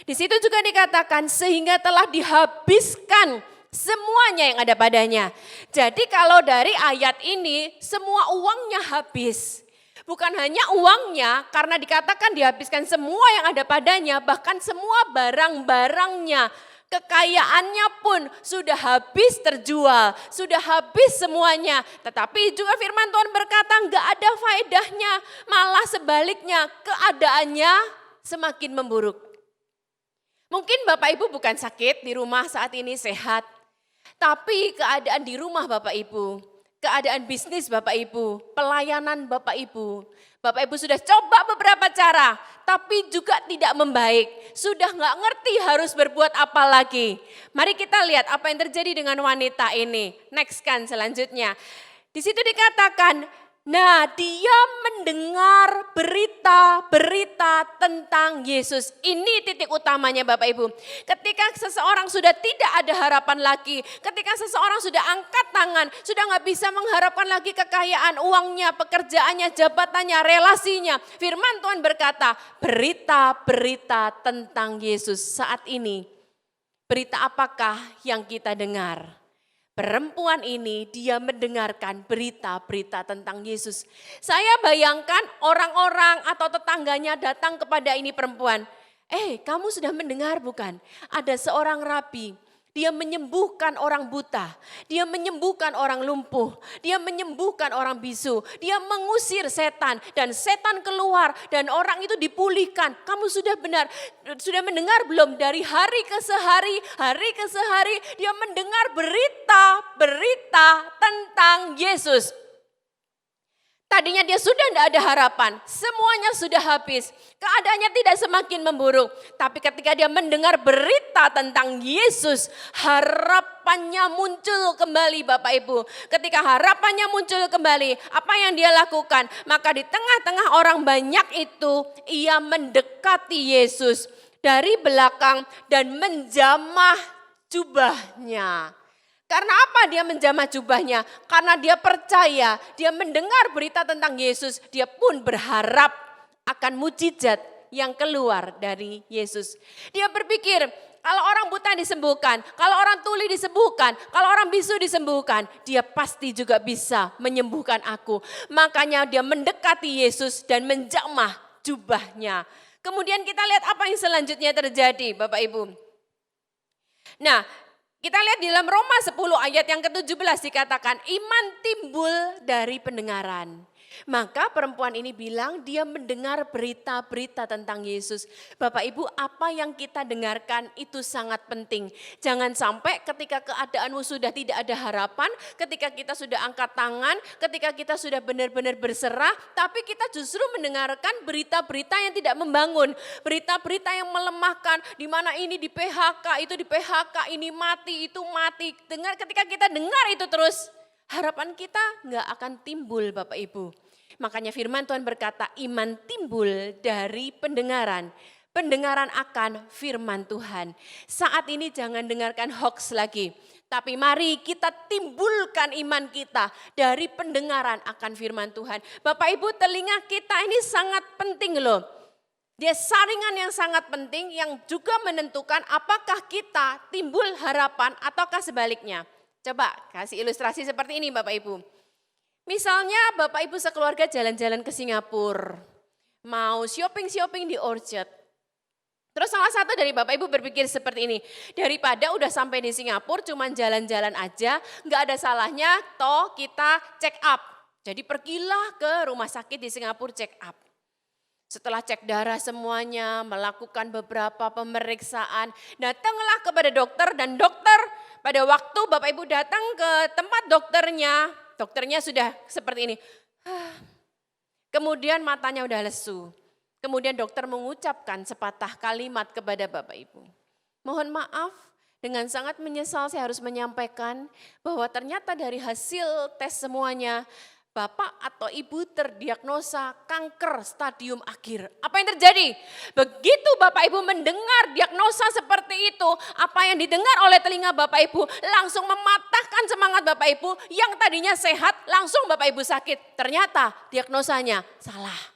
[SPEAKER 5] Di situ juga dikatakan sehingga telah dihabiskan semuanya yang ada padanya. Jadi kalau dari ayat ini semua uangnya habis. Bukan hanya uangnya, karena dikatakan dihabiskan semua yang ada padanya, bahkan semua barang-barangnya, kekayaannya pun sudah habis terjual, sudah habis semuanya. Tetapi juga firman Tuhan berkata enggak ada faedahnya, malah sebaliknya keadaannya semakin memburuk. Mungkin Bapak Ibu bukan sakit di rumah saat ini sehat, tapi keadaan di rumah Bapak Ibu, keadaan bisnis Bapak Ibu, pelayanan Bapak Ibu. Bapak Ibu sudah coba beberapa cara, tapi juga tidak membaik. Sudah nggak ngerti harus berbuat apa lagi. Mari kita lihat apa yang terjadi dengan wanita ini. Next kan selanjutnya. Di situ dikatakan, nah dia mendengar berita-berita tentang Yesus. Ini titik utamanya Bapak Ibu. Ketika seseorang sudah tidak ada harapan lagi. Ketika seseorang sudah angkat tangan. Sudah gak bisa mengharapkan lagi kekayaan, uangnya, pekerjaannya, jabatannya, relasinya. Firman Tuhan berkata berita-berita tentang Yesus saat ini. Berita apakah yang kita dengar? Perempuan ini dia mendengarkan berita-berita tentang Yesus. Saya bayangkan orang-orang atau tetangganya datang kepada ini perempuan. Kamu sudah mendengar bukan? Ada seorang rabi. Dia menyembuhkan orang buta, dia menyembuhkan orang lumpuh, dia menyembuhkan orang bisu, dia mengusir setan dan setan keluar dan orang itu dipulihkan. Kamu sudah sudah mendengar belum dari hari ke sehari dia mendengar berita tentang Yesus. Tadinya dia sudah tidak ada harapan, semuanya sudah habis, keadaannya tidak semakin memburuk. Tapi ketika dia mendengar berita tentang Yesus, harapannya muncul kembali Bapak Ibu. Ketika harapannya muncul kembali, apa yang dia lakukan? Maka di tengah-tengah orang banyak itu, ia mendekati Yesus dari belakang dan menjamah jubahnya. Karena apa dia menjamah jubahnya? Karena dia percaya, dia mendengar berita tentang Yesus, dia pun berharap akan mujizat yang keluar dari Yesus. Dia berpikir, kalau orang buta disembuhkan, kalau orang tuli disembuhkan, kalau orang bisu disembuhkan, dia pasti juga bisa menyembuhkan aku. Makanya dia mendekati Yesus dan menjamah jubahnya. Kemudian kita lihat apa yang selanjutnya terjadi Bapak Ibu. Nah, kita lihat di dalam Roma 10 ayat yang ke-17 dikatakan iman timbul dari pendengaran. Maka perempuan ini bilang dia mendengar berita-berita tentang Yesus. Bapak Ibu, apa yang kita dengarkan itu sangat penting. Jangan sampai ketika keadaanmu sudah tidak ada harapan, ketika kita sudah angkat tangan, ketika kita sudah benar-benar berserah, tapi kita justru mendengarkan berita-berita yang tidak membangun. Berita-berita yang melemahkan, di mana ini di PHK, itu di PHK, ini mati, itu mati. Ketika kita dengar itu terus, harapan kita nggak akan timbul Bapak Ibu. Makanya firman Tuhan berkata iman timbul dari pendengaran. Pendengaran akan firman Tuhan. Saat ini jangan dengarkan hoax lagi. Tapi mari kita timbulkan iman kita dari pendengaran akan firman Tuhan. Bapak Ibu, telinga kita ini sangat penting loh. Dia saringan yang sangat penting yang juga menentukan apakah kita timbul harapan ataukah sebaliknya. Coba kasih ilustrasi seperti ini Bapak Ibu. Misalnya Bapak Ibu sekeluarga jalan-jalan ke Singapura. Mau shopping-shopping di Orchard. Terus salah satu dari Bapak Ibu berpikir seperti ini. Daripada udah sampai di Singapura cuman jalan-jalan aja. Gak ada salahnya toh kita check up. Jadi pergilah ke rumah sakit di Singapura check up. Setelah cek darah semuanya, melakukan beberapa pemeriksaan. Datanglah kepada dokter dan dokter pada waktu Bapak Ibu datang ke tempat dokternya sudah seperti ini. Kemudian matanya udah lesu. Kemudian dokter mengucapkan sepatah kalimat kepada Bapak Ibu. Mohon maaf, dengan sangat menyesal saya harus menyampaikan bahwa ternyata dari hasil tes semuanya, Bapak atau Ibu terdiagnosa kanker stadium akhir. Apa yang terjadi? Begitu Bapak Ibu mendengar diagnosa seperti itu, apa yang didengar oleh telinga Bapak Ibu langsung mematahkan semangat Bapak Ibu yang tadinya sehat, langsung Bapak Ibu sakit. Ternyata diagnosanya salah.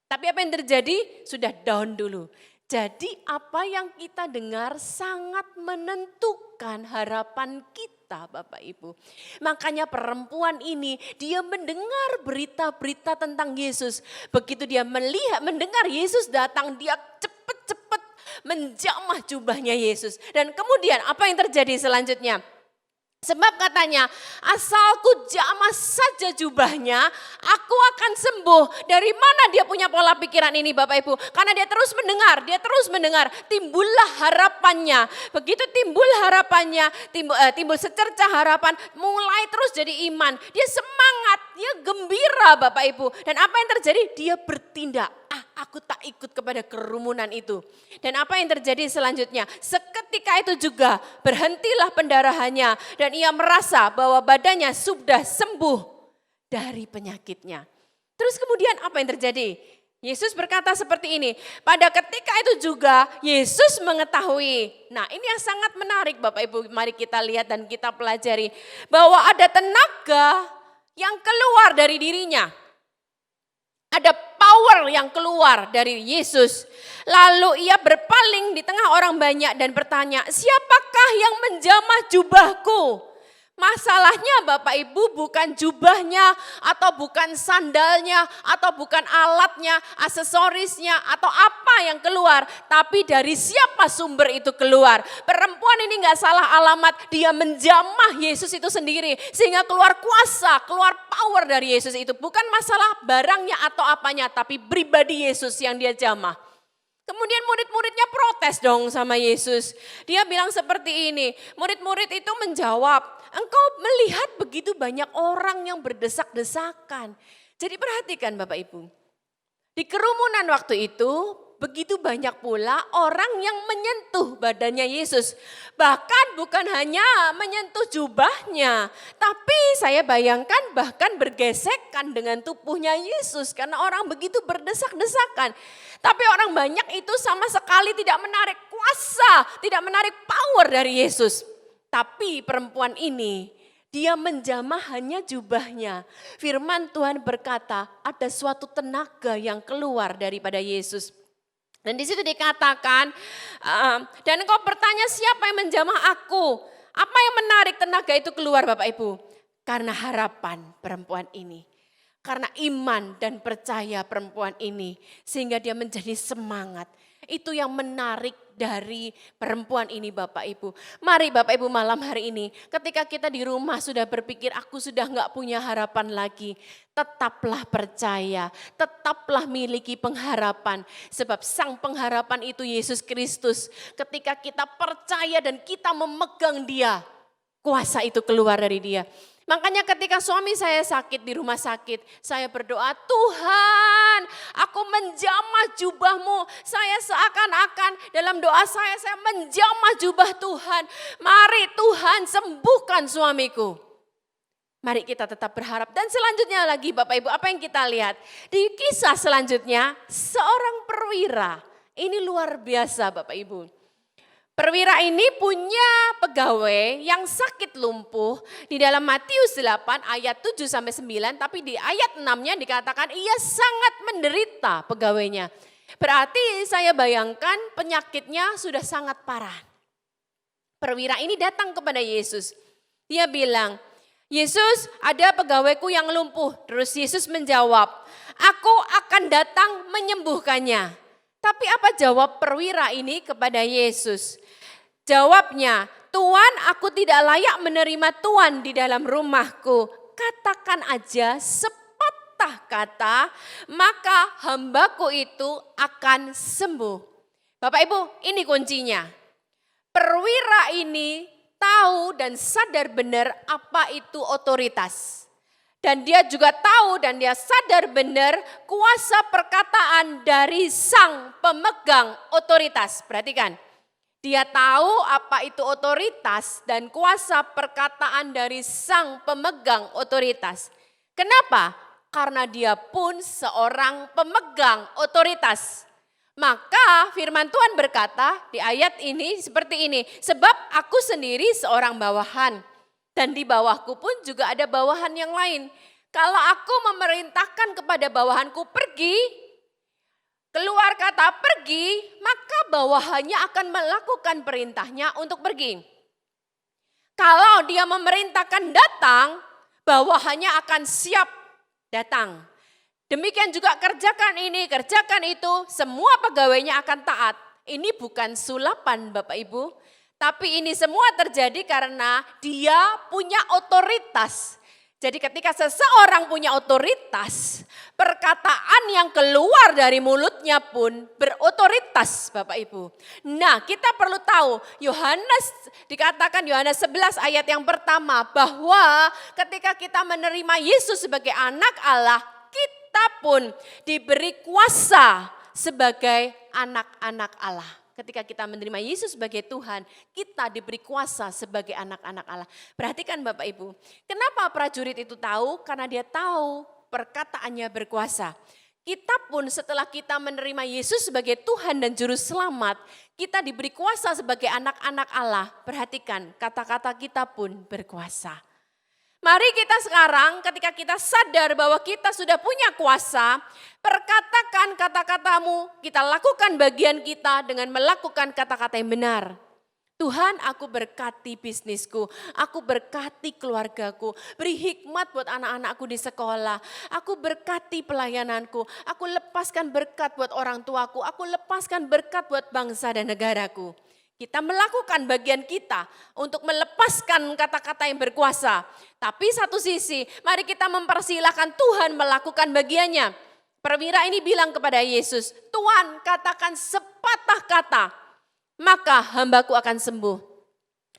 [SPEAKER 5] Tapi apa yang terjadi? Sudah down dulu. Jadi apa yang kita dengar sangat menentukan harapan kita Bapak Ibu. Makanya perempuan ini dia mendengar berita-berita tentang Yesus. Begitu dia mendengar Yesus datang, dia cepat-cepat menjamah jubahnya Yesus. Dan kemudian apa yang terjadi selanjutnya? Sebab katanya, asalku jamah saja jubahnya, aku akan sembuh. Dari mana dia punya pola pikiran ini Bapak Ibu? Karena dia terus mendengar, timbullah harapannya. Begitu timbul harapannya, timbul secercah harapan, mulai terus jadi iman. Dia semangat, dia gembira Bapak Ibu. Dan apa yang terjadi? Dia bertindak. Aku tak ikut kepada kerumunan itu. Dan apa yang terjadi selanjutnya? Seketika itu juga berhentilah pendarahannya. Dan ia merasa bahwa badannya sudah sembuh dari penyakitnya. Terus kemudian apa yang terjadi? Yesus berkata seperti ini. Pada ketika itu juga Yesus mengetahui. Nah ini yang sangat menarik Bapak Ibu. Mari kita lihat dan kita pelajari. Bahwa ada tenaga yang keluar dari dirinya. Ada power yang keluar dari Yesus. Lalu ia berpaling di tengah orang banyak dan bertanya, siapakah yang menjamah jubahku? Masalahnya Bapak Ibu bukan jubahnya atau bukan sandalnya atau bukan alatnya, aksesorisnya atau apa yang keluar. Tapi dari siapa sumber itu keluar. Perempuan ini gak salah alamat, dia menjamah Yesus itu sendiri. Sehingga keluar kuasa, keluar power dari Yesus itu. Bukan masalah barangnya atau apanya, tapi pribadi Yesus yang dia jamah. Kemudian murid-muridnya protes dong sama Yesus. Dia bilang seperti ini, murid-murid itu menjawab, engkau melihat begitu banyak orang yang berdesak-desakan. Jadi perhatikan Bapak Ibu, di kerumunan waktu itu begitu banyak pula orang yang menyentuh badannya Yesus. Bahkan bukan hanya menyentuh jubahnya, tapi saya bayangkan bahkan bergesekan dengan tubuhnya Yesus. Karena orang begitu berdesak-desakan. Tapi orang banyak itu sama sekali tidak menarik kuasa, tidak menarik power dari Yesus. Tapi perempuan ini, dia menjamah hanya jubahnya. Firman Tuhan berkata, ada suatu tenaga yang keluar daripada Yesus. Dan di situ dikatakan, dan engkau bertanya siapa yang menjamah aku? Apa yang menarik tenaga itu keluar Bapak Ibu? Karena harapan perempuan ini. Karena iman dan percaya perempuan ini. Sehingga dia menjadi semangat. Itu yang menarik dari perempuan ini Bapak Ibu. Mari Bapak Ibu malam hari ini ketika kita di rumah sudah berpikir aku sudah gak punya harapan lagi. Tetaplah percaya, tetaplah miliki pengharapan. Sebab sang pengharapan itu Yesus Kristus. Ketika kita percaya dan kita memegang dia, kuasa itu keluar dari dia. Makanya ketika suami saya sakit di rumah sakit, saya berdoa, Tuhan aku menjamah jubahmu. Saya seakan-akan dalam doa saya menjamah jubah Tuhan. Mari Tuhan sembuhkan suamiku. Mari kita tetap berharap. Dan selanjutnya lagi Bapak Ibu, apa yang kita lihat? Di kisah selanjutnya, seorang perwira. Ini luar biasa Bapak Ibu. Perwira ini punya pegawai yang sakit lumpuh. Di dalam Matius 8 ayat 7-9, tapi di ayat 6-nya dikatakan ia sangat menderita pegawainya. Berarti saya bayangkan penyakitnya sudah sangat parah. Perwira ini datang kepada Yesus. Dia bilang, Yesus ada pegawaiku yang lumpuh. Terus Yesus menjawab, aku akan datang menyembuhkannya. Tapi apa jawab perwira ini kepada Yesus? Jawabnya, Tuhan aku tidak layak menerima Tuhan di dalam rumahku. Katakan aja sepatah kata, maka hambaku itu akan sembuh. Bapak Ibu, ini kuncinya. Perwira ini tahu dan sadar benar apa itu otoritas. Dan dia juga tahu dan dia sadar benar kuasa perkataan dari sang pemegang otoritas. Perhatikan, dia tahu apa itu otoritas dan kuasa perkataan dari sang pemegang otoritas. Kenapa? Karena dia pun seorang pemegang otoritas. Maka firman Tuhan berkata di ayat ini seperti ini, sebab aku sendiri seorang bawahan dan di bawahku pun juga ada bawahan yang lain. Kalau aku memerintahkan kepada bawahanku pergi, keluar kata pergi, maka bawahannya akan melakukan perintahnya untuk pergi. Kalau dia memerintahkan datang, bawahannya akan siap datang. Demikian juga kerjakan ini, kerjakan itu, semua pegawainya akan taat. Ini bukan sulapan Bapak Ibu, tapi ini semua terjadi karena dia punya otoritas. Jadi ketika seseorang punya otoritas, perkataan yang keluar dari mulutnya pun berotoritas Bapak Ibu. Nah, kita perlu tahu dikatakan Yohanes 11 ayat yang pertama bahwa ketika kita menerima Yesus sebagai anak Allah, kita pun diberi kuasa sebagai anak-anak Allah. Ketika kita menerima Yesus sebagai Tuhan, kita diberi kuasa sebagai anak-anak Allah. Perhatikan Bapak Ibu, kenapa prajurit itu tahu? Karena dia tahu perkataannya berkuasa. Kita pun setelah kita menerima Yesus sebagai Tuhan dan Juru Selamat, kita diberi kuasa sebagai anak-anak Allah. Perhatikan, kata-kata kita pun berkuasa. Mari kita sekarang ketika kita sadar bahwa kita sudah punya kuasa, perkatakan kata-katamu, kita lakukan bagian kita dengan melakukan kata-kata yang benar. Tuhan, aku berkati bisnisku, aku berkati keluargaku, beri hikmat buat anak-anakku di sekolah, aku berkati pelayananku, aku lepaskan berkat buat orang tuaku, aku lepaskan berkat buat bangsa dan negaraku. Kita melakukan bagian kita untuk melepaskan kata-kata yang berkuasa. Tapi satu sisi, mari kita mempersilahkan Tuhan melakukan bagiannya. Perwira ini bilang kepada Yesus, Tuhan katakan sepatah kata, maka hambaku akan sembuh.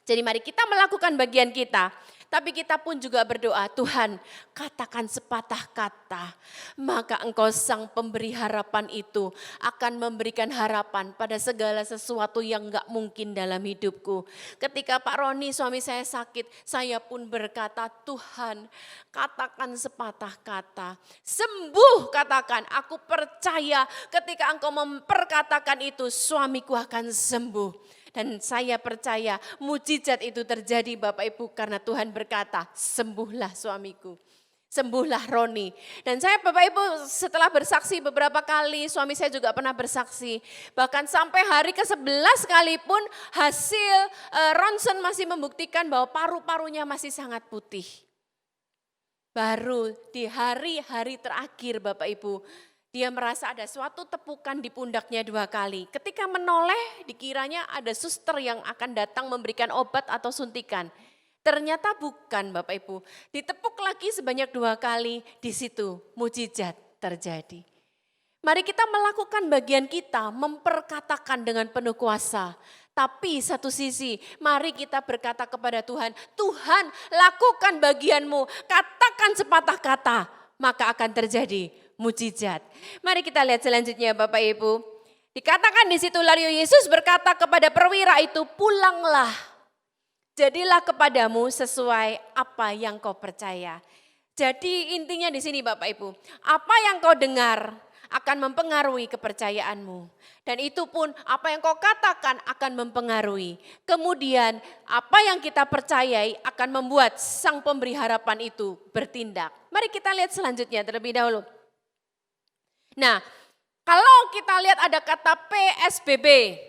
[SPEAKER 5] Jadi mari kita melakukan bagian kita. Tapi kita pun juga berdoa, Tuhan katakan sepatah kata, maka Engkau sang pemberi harapan itu akan memberikan harapan pada segala sesuatu yang gak mungkin dalam hidupku. Ketika Pak Roni suami saya sakit, saya pun berkata, Tuhan katakan sepatah kata, sembuh katakan, aku percaya ketika Engkau memperkatakan itu suamiku akan sembuh. Dan saya percaya mujizat itu terjadi Bapak Ibu karena Tuhan berkata, sembuhlah suamiku, sembuhlah Roni. Dan saya Bapak Ibu setelah bersaksi beberapa kali, suami saya juga pernah bersaksi. Bahkan sampai hari ke-11 sekalipun hasil ronsen masih membuktikan bahwa paru-parunya masih sangat putih. Baru di hari-hari terakhir Bapak Ibu, dia merasa ada suatu tepukan di pundaknya 2 kali. Ketika menoleh dikiranya ada suster yang akan datang memberikan obat atau suntikan. Ternyata bukan Bapak Ibu. Ditepuk lagi sebanyak 2 kali, di situ mujizat terjadi. Mari kita melakukan bagian kita, memperkatakan dengan penuh kuasa. Tapi satu sisi, mari kita berkata kepada Tuhan, Tuhan lakukan bagianmu, katakan sepatah kata, maka akan terjadi mujizat. Mari kita lihat selanjutnya Bapak Ibu. Dikatakan di situ lalu Yesus berkata kepada perwira itu, pulanglah. Jadilah kepadamu sesuai apa yang kau percaya. Jadi intinya di sini Bapak Ibu, apa yang kau dengar akan mempengaruhi kepercayaanmu. Dan itu pun apa yang kau katakan akan mempengaruhi. Kemudian apa yang kita percayai akan membuat sang pemberi harapan itu bertindak. Mari kita lihat selanjutnya terlebih dahulu. Nah, kalau kita lihat ada kata PSBB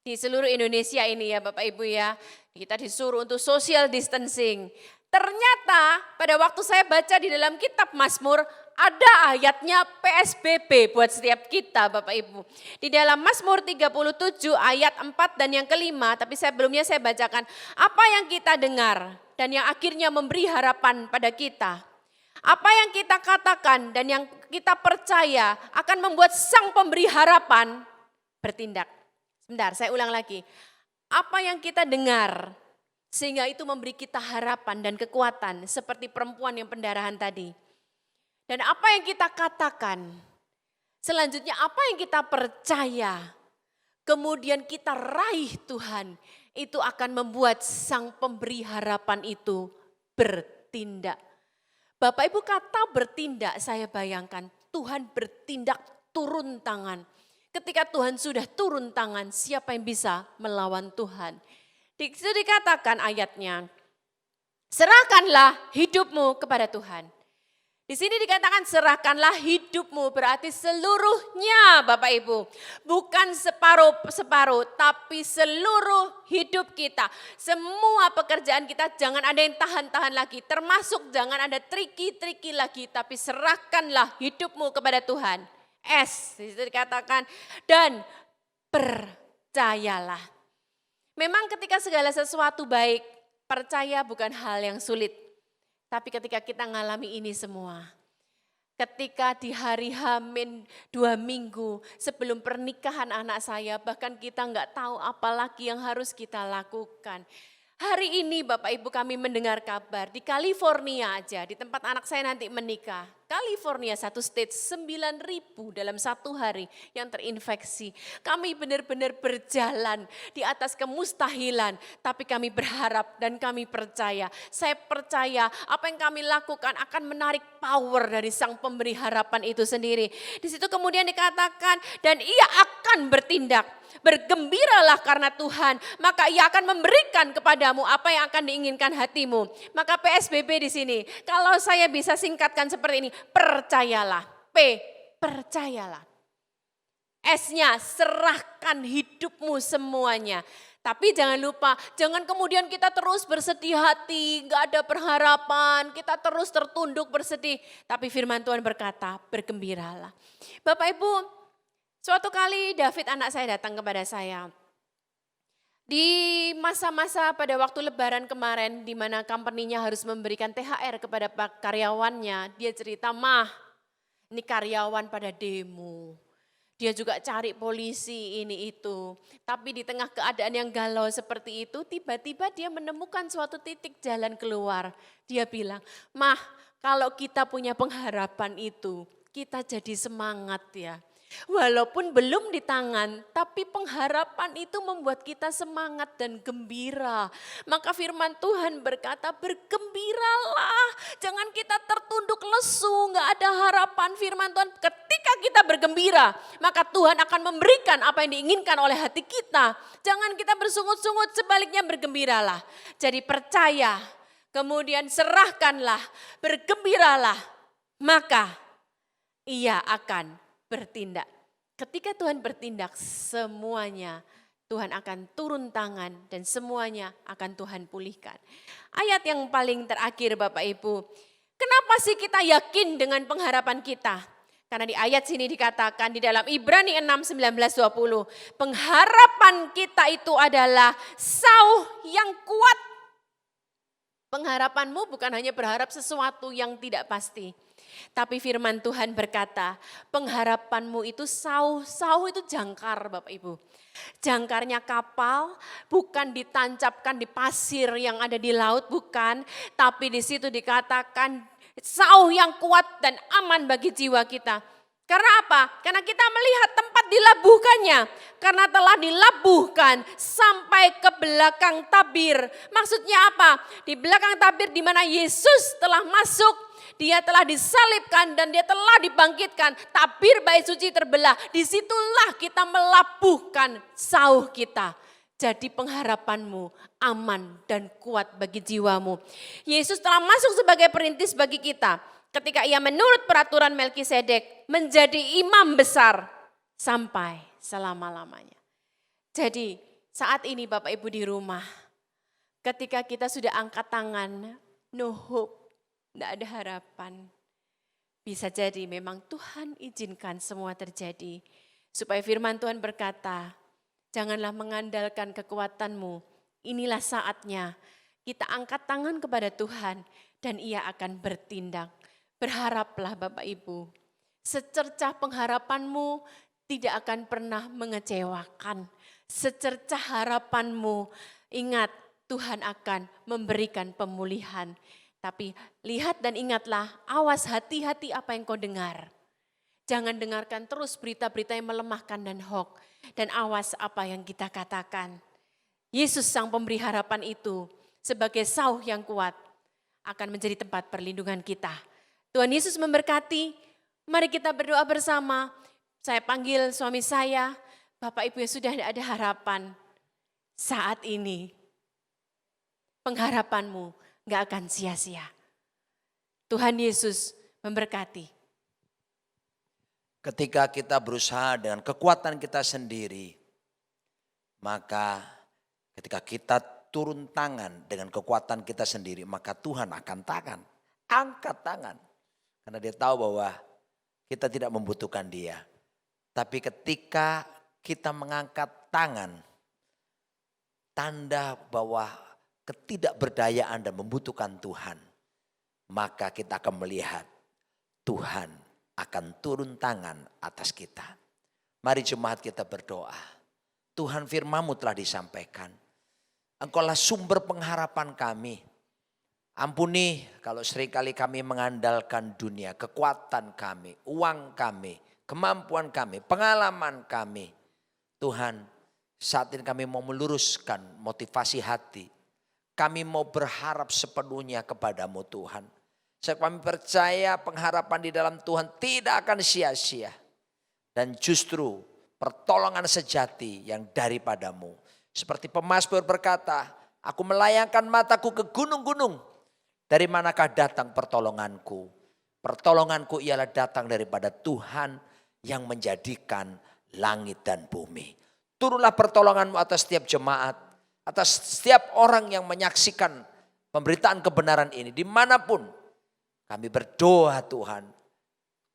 [SPEAKER 5] di seluruh Indonesia ini ya Bapak Ibu ya, kita disuruh untuk social distancing. Ternyata pada waktu saya baca di dalam kitab Mazmur ada ayatnya PSBB buat setiap kita Bapak Ibu. Di dalam Mazmur 37 ayat 4 dan yang kelima, tapi sebelumnya saya bacakan apa yang kita dengar dan yang akhirnya memberi harapan pada kita. Apa yang kita katakan dan yang kita percaya akan membuat sang pemberi harapan bertindak. Sebentar, saya ulang lagi. Apa yang kita dengar Sehingga itu memberi kita harapan dan kekuatan seperti perempuan yang pendarahan tadi. Dan apa yang kita katakan, selanjutnya apa yang kita percaya, kemudian kita raih Tuhan, itu akan membuat sang pemberi harapan itu bertindak. Bapak Ibu, kata bertindak saya bayangkan Tuhan bertindak turun tangan. Ketika Tuhan sudah turun tangan, siapa yang bisa melawan Tuhan? Di situ dikatakan ayatnya, serahkanlah hidupmu kepada Tuhan. Di sini dikatakan serahkanlah hidupmu, berarti seluruhnya Bapak Ibu. Bukan separuh-separuh, tapi seluruh hidup kita. Semua pekerjaan kita jangan ada yang tahan-tahan lagi. Termasuk jangan ada triki-triki lagi, tapi serahkanlah hidupmu kepada Tuhan. Di situ dikatakan, dan percayalah. Memang ketika segala sesuatu baik, percaya bukan hal yang sulit. Tapi ketika kita ngalami ini semua, ketika di hari H-2 minggu sebelum pernikahan anak saya, bahkan kita nggak tahu apa lagi yang harus kita lakukan. Hari ini Bapak Ibu kami mendengar kabar di California aja, di tempat anak saya nanti menikah. California satu state 9.000 dalam satu hari yang terinfeksi. Kami benar-benar berjalan di atas kemustahilan, tapi kami berharap dan kami percaya. Saya percaya apa yang kami lakukan akan menarik power dari sang pemberi harapan itu sendiri. Di situ kemudian dikatakan, dan ia akan bertindak. Bergembiralah karena Tuhan, maka ia akan memberikan kepadamu apa yang akan diinginkan hatimu. Maka PSBB di sini, kalau saya bisa singkatkan seperti ini, percayalah. Percayalah. S-nya, serahkan hidupmu semuanya. Tapi jangan lupa, jangan kemudian kita terus bersedih hati, gak ada pengharapan, kita terus tertunduk bersedih. Tapi firman Tuhan berkata, bergembiralah. Bapak Ibu, suatu kali David anak saya datang kepada saya. Di masa-masa pada waktu lebaran kemarin, di mana company-nya harus memberikan THR kepada karyawannya, dia cerita, "Mah, ini karyawan pada demo. Dia juga cari polisi ini itu. Tapi di tengah keadaan yang galau seperti itu, tiba-tiba dia menemukan suatu titik jalan keluar. Dia bilang, "Mah, kalau kita punya pengharapan itu, kita jadi semangat ya. Walaupun belum di tangan, tapi pengharapan itu membuat kita semangat dan gembira." Maka firman Tuhan berkata, bergembiralah. Jangan kita tertunduk lesu, gak ada harapan. Firman Tuhan, ketika kita bergembira, maka Tuhan akan memberikan apa yang diinginkan oleh hati kita. Jangan kita bersungut-sungut, sebaliknya bergembiralah. Jadi percaya, kemudian serahkanlah, bergembiralah, maka ia akan bertindak. Ketika Tuhan bertindak, semuanya Tuhan akan turun tangan dan semuanya akan Tuhan pulihkan. Ayat yang paling terakhir Bapak Ibu, kenapa sih kita yakin dengan pengharapan kita? Karena di ayat sini dikatakan di dalam Ibrani 6, 19, 20, pengharapan kita itu adalah sauh yang kuat. Pengharapanmu bukan hanya berharap sesuatu yang tidak pasti. Tapi firman Tuhan berkata, pengharapanmu itu sauh itu jangkar Bapak Ibu. Jangkarnya kapal bukan ditancapkan di pasir yang ada di laut, bukan. Tapi di situ dikatakan sauh yang kuat dan aman bagi jiwa kita. Karena apa? Karena kita melihat tempat dilabuhkannya. Karena telah dilabuhkan sampai ke belakang tabir. Maksudnya apa? Di belakang tabir di mana Yesus telah masuk. Dia telah disalibkan dan dia telah dibangkitkan. Tabir bait suci terbelah. Disitulah kita melabuhkan sauh kita. Jadi pengharapanmu aman dan kuat bagi jiwamu. Yesus telah masuk sebagai perintis bagi kita. Ketika ia menurut peraturan Melkisedek menjadi imam besar sampai selama-lamanya. Jadi saat ini Bapak Ibu di rumah. Ketika kita sudah angkat tangan, no hope. Tidak ada harapan. Bisa jadi memang Tuhan izinkan semua terjadi. Supaya firman Tuhan berkata, janganlah mengandalkan kekuatanmu. Inilah saatnya kita angkat tangan kepada Tuhan dan ia akan bertindak. Berharaplah Bapak Ibu. Secercah pengharapanmu tidak akan pernah mengecewakan. Secercah harapanmu, ingat Tuhan akan memberikan pemulihan. Tapi lihat dan ingatlah, awas hati-hati apa yang kau dengar. Jangan dengarkan terus berita-berita yang melemahkan dan hoax. Dan awas apa yang kita katakan. Yesus sang pemberi harapan itu sebagai sauh yang kuat akan menjadi tempat perlindungan kita. Tuhan Yesus memberkati. Mari kita berdoa bersama. Saya panggil suami saya, Bapak Ibu yang sudah ada harapan. Saat ini pengharapanmu gak akan sia-sia. Tuhan Yesus memberkati.
[SPEAKER 6] Ketika kita berusaha dengan kekuatan kita sendiri, maka ketika kita turun tangan dengan kekuatan kita sendiri, maka Tuhan akan angkat tangan. Karena dia tahu bahwa kita tidak membutuhkan dia. Tapi ketika kita mengangkat tangan, tanda bahwa ketidakberdayaan dan membutuhkan Tuhan, maka kita akan melihat Tuhan akan turun tangan atas kita. Mari jemaat kita berdoa. Tuhan, firman-Mu telah disampaikan. Engkaulah sumber pengharapan kami. Ampuni kalau seringkali kami mengandalkan dunia, kekuatan kami, uang kami, kemampuan kami, pengalaman kami. Tuhan, saat ini kami mau meluruskan motivasi hati. Kami mau berharap sepenuhnya kepadamu Tuhan. Kami percaya pengharapan di dalam Tuhan tidak akan sia-sia. Dan justru pertolongan sejati yang daripadamu. Seperti pemazmur berkata, aku melayangkan mataku ke gunung-gunung. Dari manakah datang pertolonganku? Pertolonganku ialah datang daripada Tuhan yang menjadikan langit dan bumi. Turunlah pertolonganmu atas setiap jemaat. Atas setiap orang yang menyaksikan pemberitaan kebenaran ini. Dimanapun. Kami berdoa Tuhan,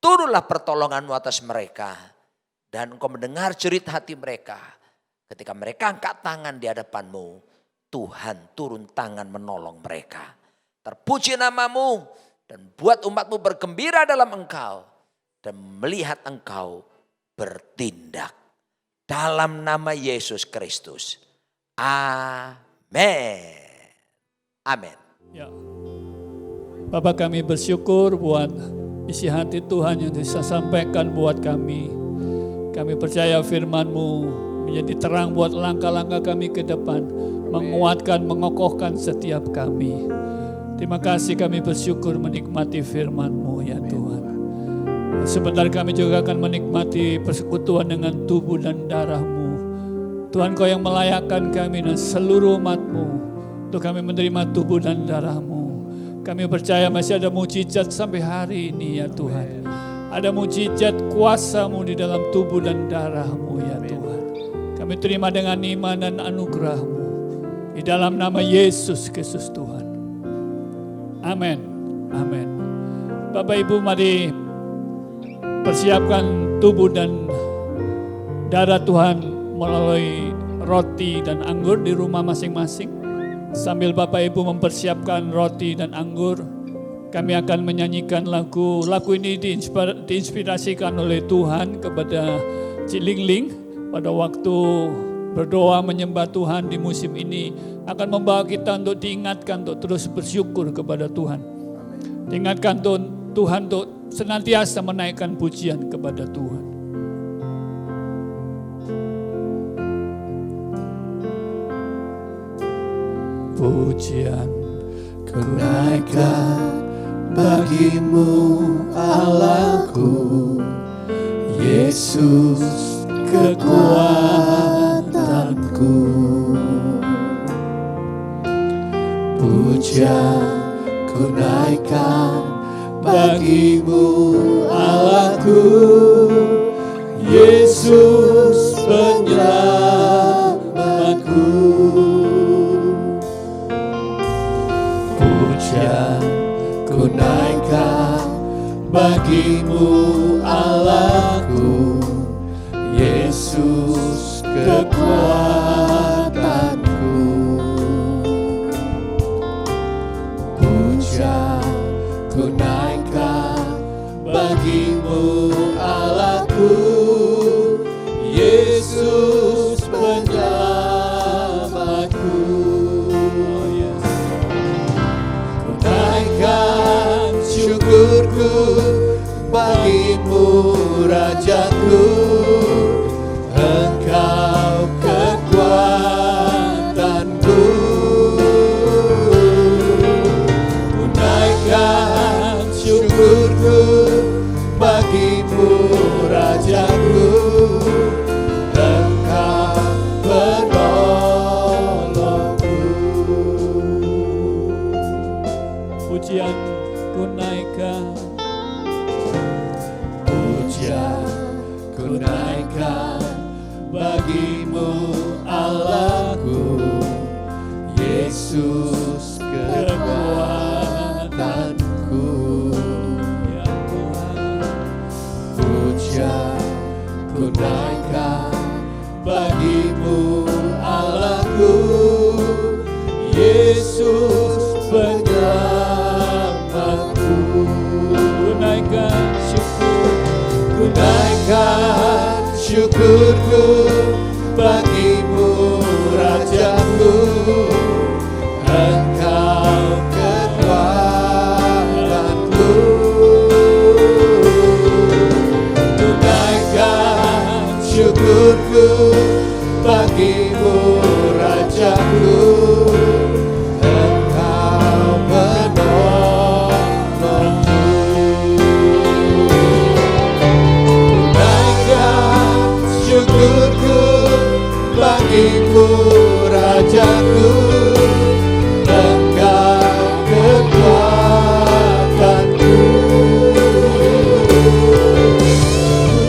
[SPEAKER 6] turunlah pertolongan-Mu atas mereka. Dan Engkau mendengar jerit hati mereka. Ketika mereka angkat tangan di hadapan-Mu, Tuhan turun tangan menolong mereka. Terpuji nama-Mu dan buat umat-Mu bergembira dalam Engkau. Dan melihat Engkau bertindak. Dalam nama Yesus Kristus. Amin. Amin.
[SPEAKER 7] Ya. Bapak, kami bersyukur buat isi hati Tuhan yang bisa sampaikan buat kami. Kami percaya firman-Mu menjadi terang buat langkah-langkah kami ke depan. Menguatkan, mengokohkan setiap kami. Terima kasih, kami bersyukur menikmati firman-Mu ya Tuhan. Sebentar kami juga akan menikmati persekutuan dengan tubuh dan darah-Mu. Tuhan, Kau yang melayakkan kami dan seluruh umat-Mu untuk kami menerima tubuh dan darah-Mu. Kami percaya masih ada mujizat sampai hari ini ya Tuhan. Ada mujizat kuasa-Mu di dalam tubuh dan darah-Mu ya Tuhan. Kami terima dengan iman dan anugerah-Mu. Di dalam nama Yesus Kristus Tuhan. Amin. Amin. Bapak Ibu, mari persiapkan tubuh dan darah Tuhan melalui roti dan anggur di rumah masing-masing. Sambil Bapak Ibu mempersiapkan roti dan anggur, kami akan menyanyikan lagu. Lagu ini diinspirasikan oleh Tuhan kepada Cik Ling Ling pada waktu berdoa menyembah Tuhan di musim ini. Akan membawa kita untuk diingatkan untuk terus bersyukur kepada Tuhan. Diingatkan Tuhan untuk senantiasa menaikkan pujian kepada Tuhan. Pujian ku naikkan bagi-Mu Allahku, Yesus kekuatanku. Pujian ku naikkan bagi-Mu Allahku, Yesus penyelamatku. Pujian ku naikkan bagi-Mu Allahku, Yesus kekuatanku. Pujian ku naikkan bagi-Mu Allahku, Yesus penyelamatku. pujian ku naikkan, pujian ku naikkan bagimu Allahku, Yesus kekuatanku. Ya Tuhan, pujian ku naikkan bagimu Allahku, Yesus penyelamatku. Ku naikkan syukur, ku naikkan syukurku bagimu Rajaku, Engkau kekuatanku. Ku naikkan syukurku bagimu Rajaku, Engkau penolongku. Ku naikkan syukurku bagimu Rajaku, Engkau kekuatanku. Ku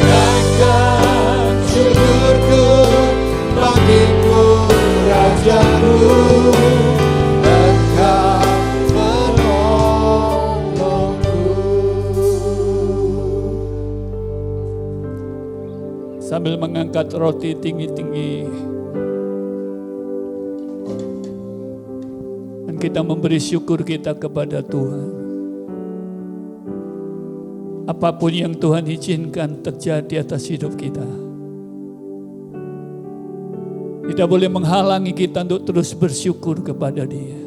[SPEAKER 7] naikkan syukurku bagimu Rajaku, Engkau penolongku. Sambil mengangkat roti tinggi-tinggi, dan kita memberi syukur kita kepada Tuhan. Apapun yang Tuhan izinkan terjadi atas hidup kita, tidak boleh menghalangi kita untuk terus bersyukur kepada Dia.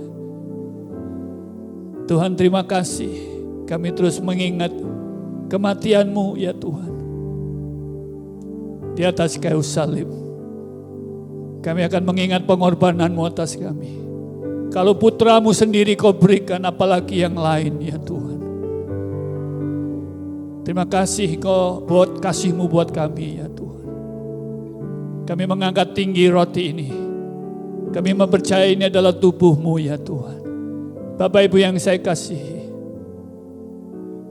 [SPEAKER 7] Tuhan, terima kasih, kami terus mengingat kematian-Mu ya Tuhan, di atas kayu salib. Kami akan mengingat pengorbanan-Mu atas kami. Kalau putra-Mu sendiri Kau berikan, apalagi yang lain ya Tuhan. Terima kasih Kau buat kasih-Mu buat kami ya Tuhan. Kami mengangkat tinggi roti ini. Kami mempercayai ini adalah tubuh-Mu ya Tuhan. Bapak Ibu yang saya kasihi,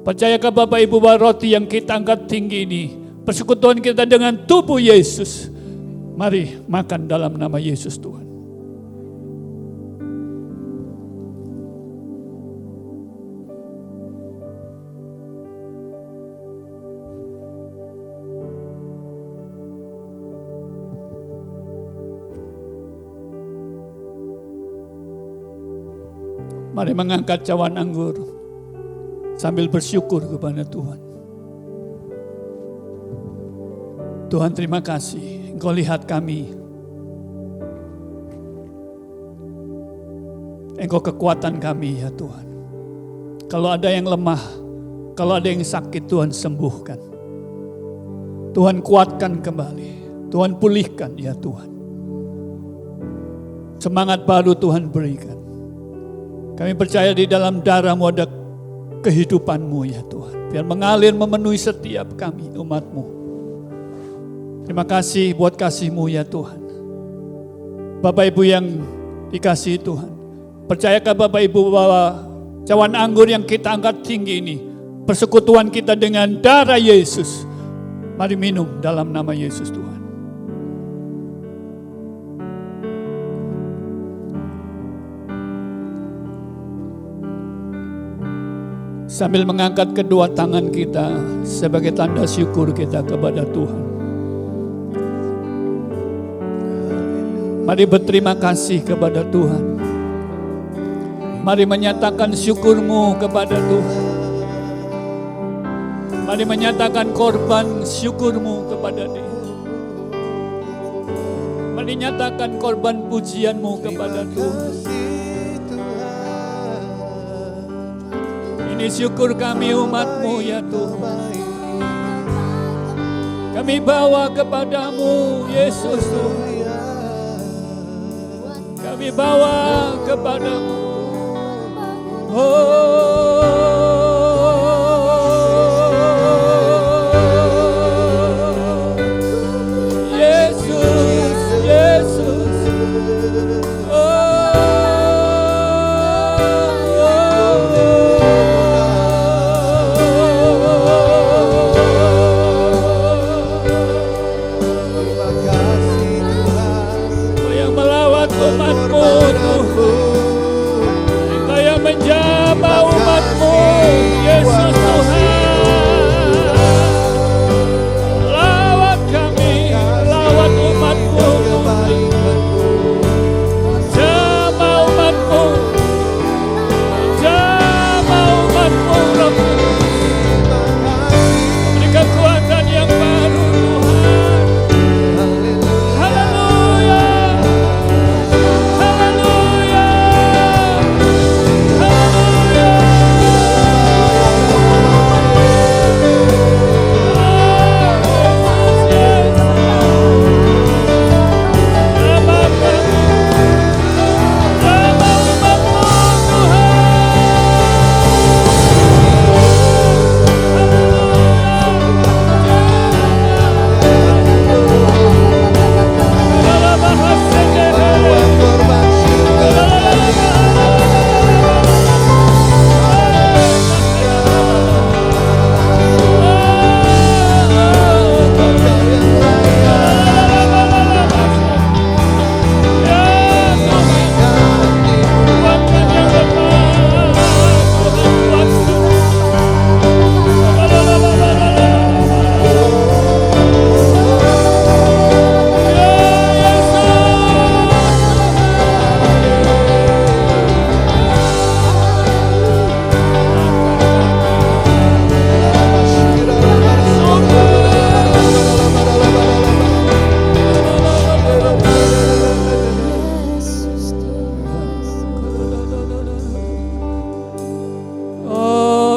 [SPEAKER 7] percayakah Bapak Ibu bahwa roti yang kita angkat tinggi ini persekutuan kita dengan tubuh Yesus? Mari makan dalam nama Yesus Tuhan. Mari mengangkat cawan anggur sambil bersyukur kepada Tuhan. Tuhan, terima kasih Engkau lihat kami. Engkau kekuatan kami ya Tuhan. Kalau ada yang lemah, kalau ada yang sakit, Tuhan sembuhkan. Tuhan kuatkan kembali. Tuhan pulihkan ya Tuhan. Semangat baru Tuhan berikan. Kami percaya di dalam darah-Mu ada kehidupan-Mu ya Tuhan. Biar mengalir memenuhi setiap kami umat-Mu. Terima kasih buat kasih-Mu ya Tuhan. Bapak Ibu yang dikasihi Tuhan, percayakah Bapak Ibu bahwa cawan anggur yang kita angkat tinggi ini persekutuan kita dengan darah Yesus? Mari minum dalam nama Yesus Tuhan. Sambil mengangkat kedua tangan kita sebagai tanda syukur kita kepada Tuhan. Mari berterima kasih kepada Tuhan. Mari menyatakan syukur-Mu kepada Tuhan. Mari menyatakan korban syukur-Mu kepada Dia. Mari nyatakan korban pujian-Mu kepada Tuhan. Ini syukur kami umat-Mu ya Tuhan. Kami bawa kepadamu Yesus Tuhan. Kami bawa kepadamu. Yesus, Yesus. Oh.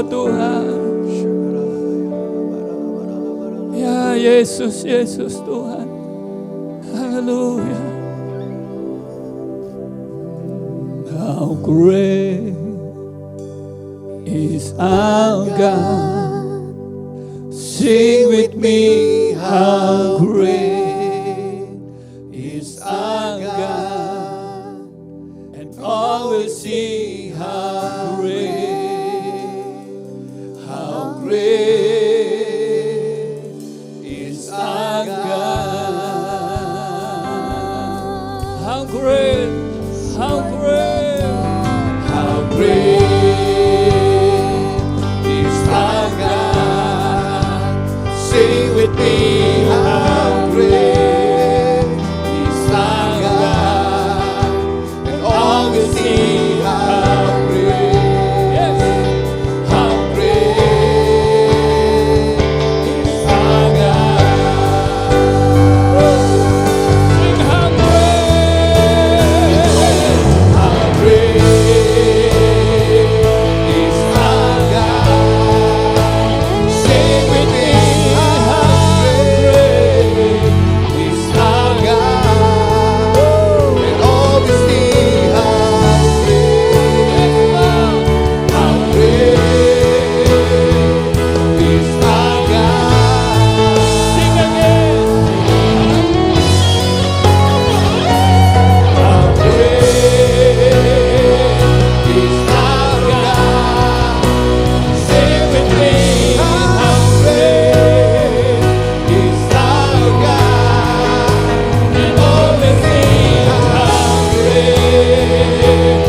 [SPEAKER 7] Tuhan. Ya Yesus, Yesus Tuhan. Haleluya. How great is our God. Sing with me, how great is our God. And all will see how great is our God. How great, how great, how great is our God. Sing with me, how great is our God. And all will see how great, yes, how great is our God. Sing how great is our God. Sing with me, how great is our God. And all will see how great is our God. Sing again. How great is our God. Sing with me, how great is our God. And all will see how great,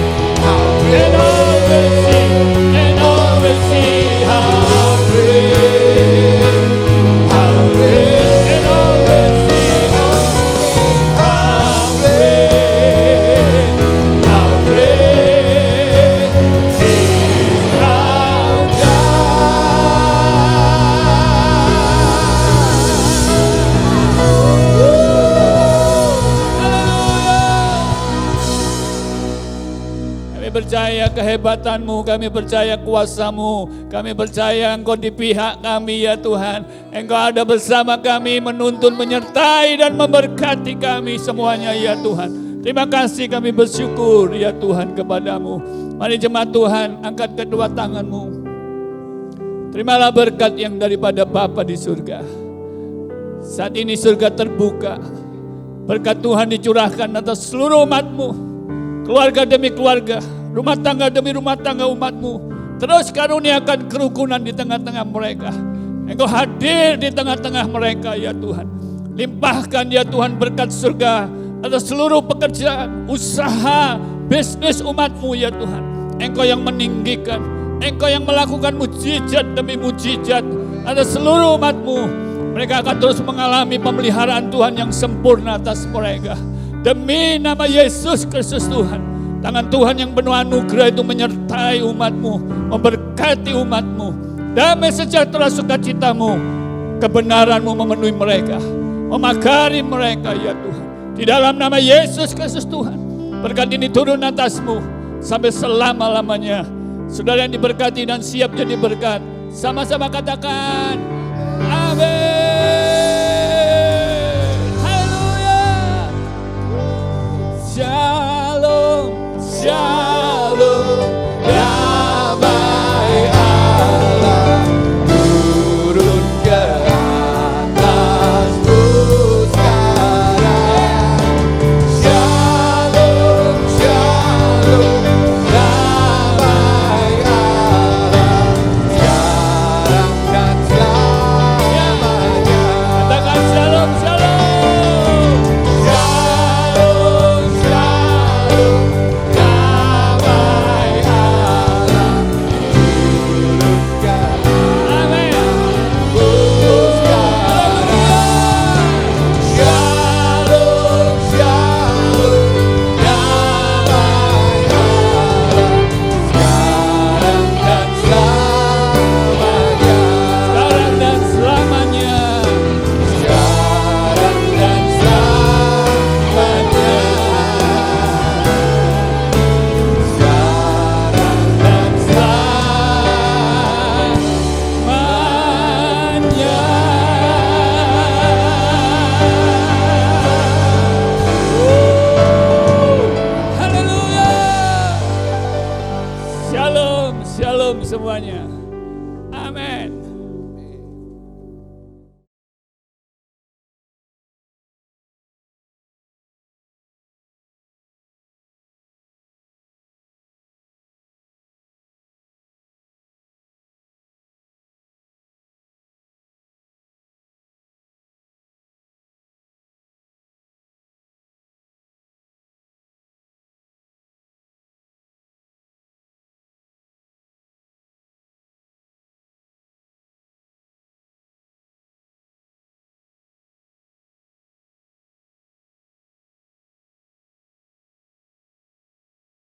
[SPEAKER 7] and all will see, and all will see how great, and all will see how great, how great is our Kami percaya kehebatanmu, kami percaya kuasamu, kami percaya Engkau di pihak kami ya Tuhan. Engkau ada bersama kami, menuntun, menyertai dan memberkati kami semuanya ya Tuhan. Terima kasih, kami bersyukur ya Tuhan kepadamu. Mari jemaat Tuhan, angkat kedua tanganmu. Terimalah berkat yang daripada Bapa di surga. Saat ini surga terbuka. Berkat Tuhan dicurahkan atas seluruh umatmu. Keluarga demi keluarga, rumah tangga demi rumah tangga umatmu. Terus karuniakan kerukunan di tengah-tengah mereka. Engkau hadir di tengah-tengah mereka ya Tuhan. Limpahkan ya Tuhan berkat surga atas seluruh pekerjaan, usaha, bisnis umatmu ya Tuhan. Engkau yang meninggikan, Engkau yang melakukan mujizat demi mujizat atas seluruh umatmu. Mereka akan terus mengalami pemeliharaan Tuhan yang sempurna atas mereka. Demi nama Yesus Kristus Tuhan, tangan Tuhan yang penuh anugerah itu menyertai umatmu, memberkati umatmu. Damai sejahtera sukacitamu, kebenaranmu memenuhi mereka, memagari mereka ya Tuhan. Di dalam nama Yesus Kristus Tuhan, berkat ini turun atasmu sampai selama-lamanya. Saudara yang diberkati dan siap jadi berkat, sama-sama katakan amin. Shalom, shalom, damai Allah turun ke atasmu sekarang. Shalom, shalom, damai Allah sekarang dan selamanya. Katakan shalom, shalom. Shalom, shalom, damai Amin.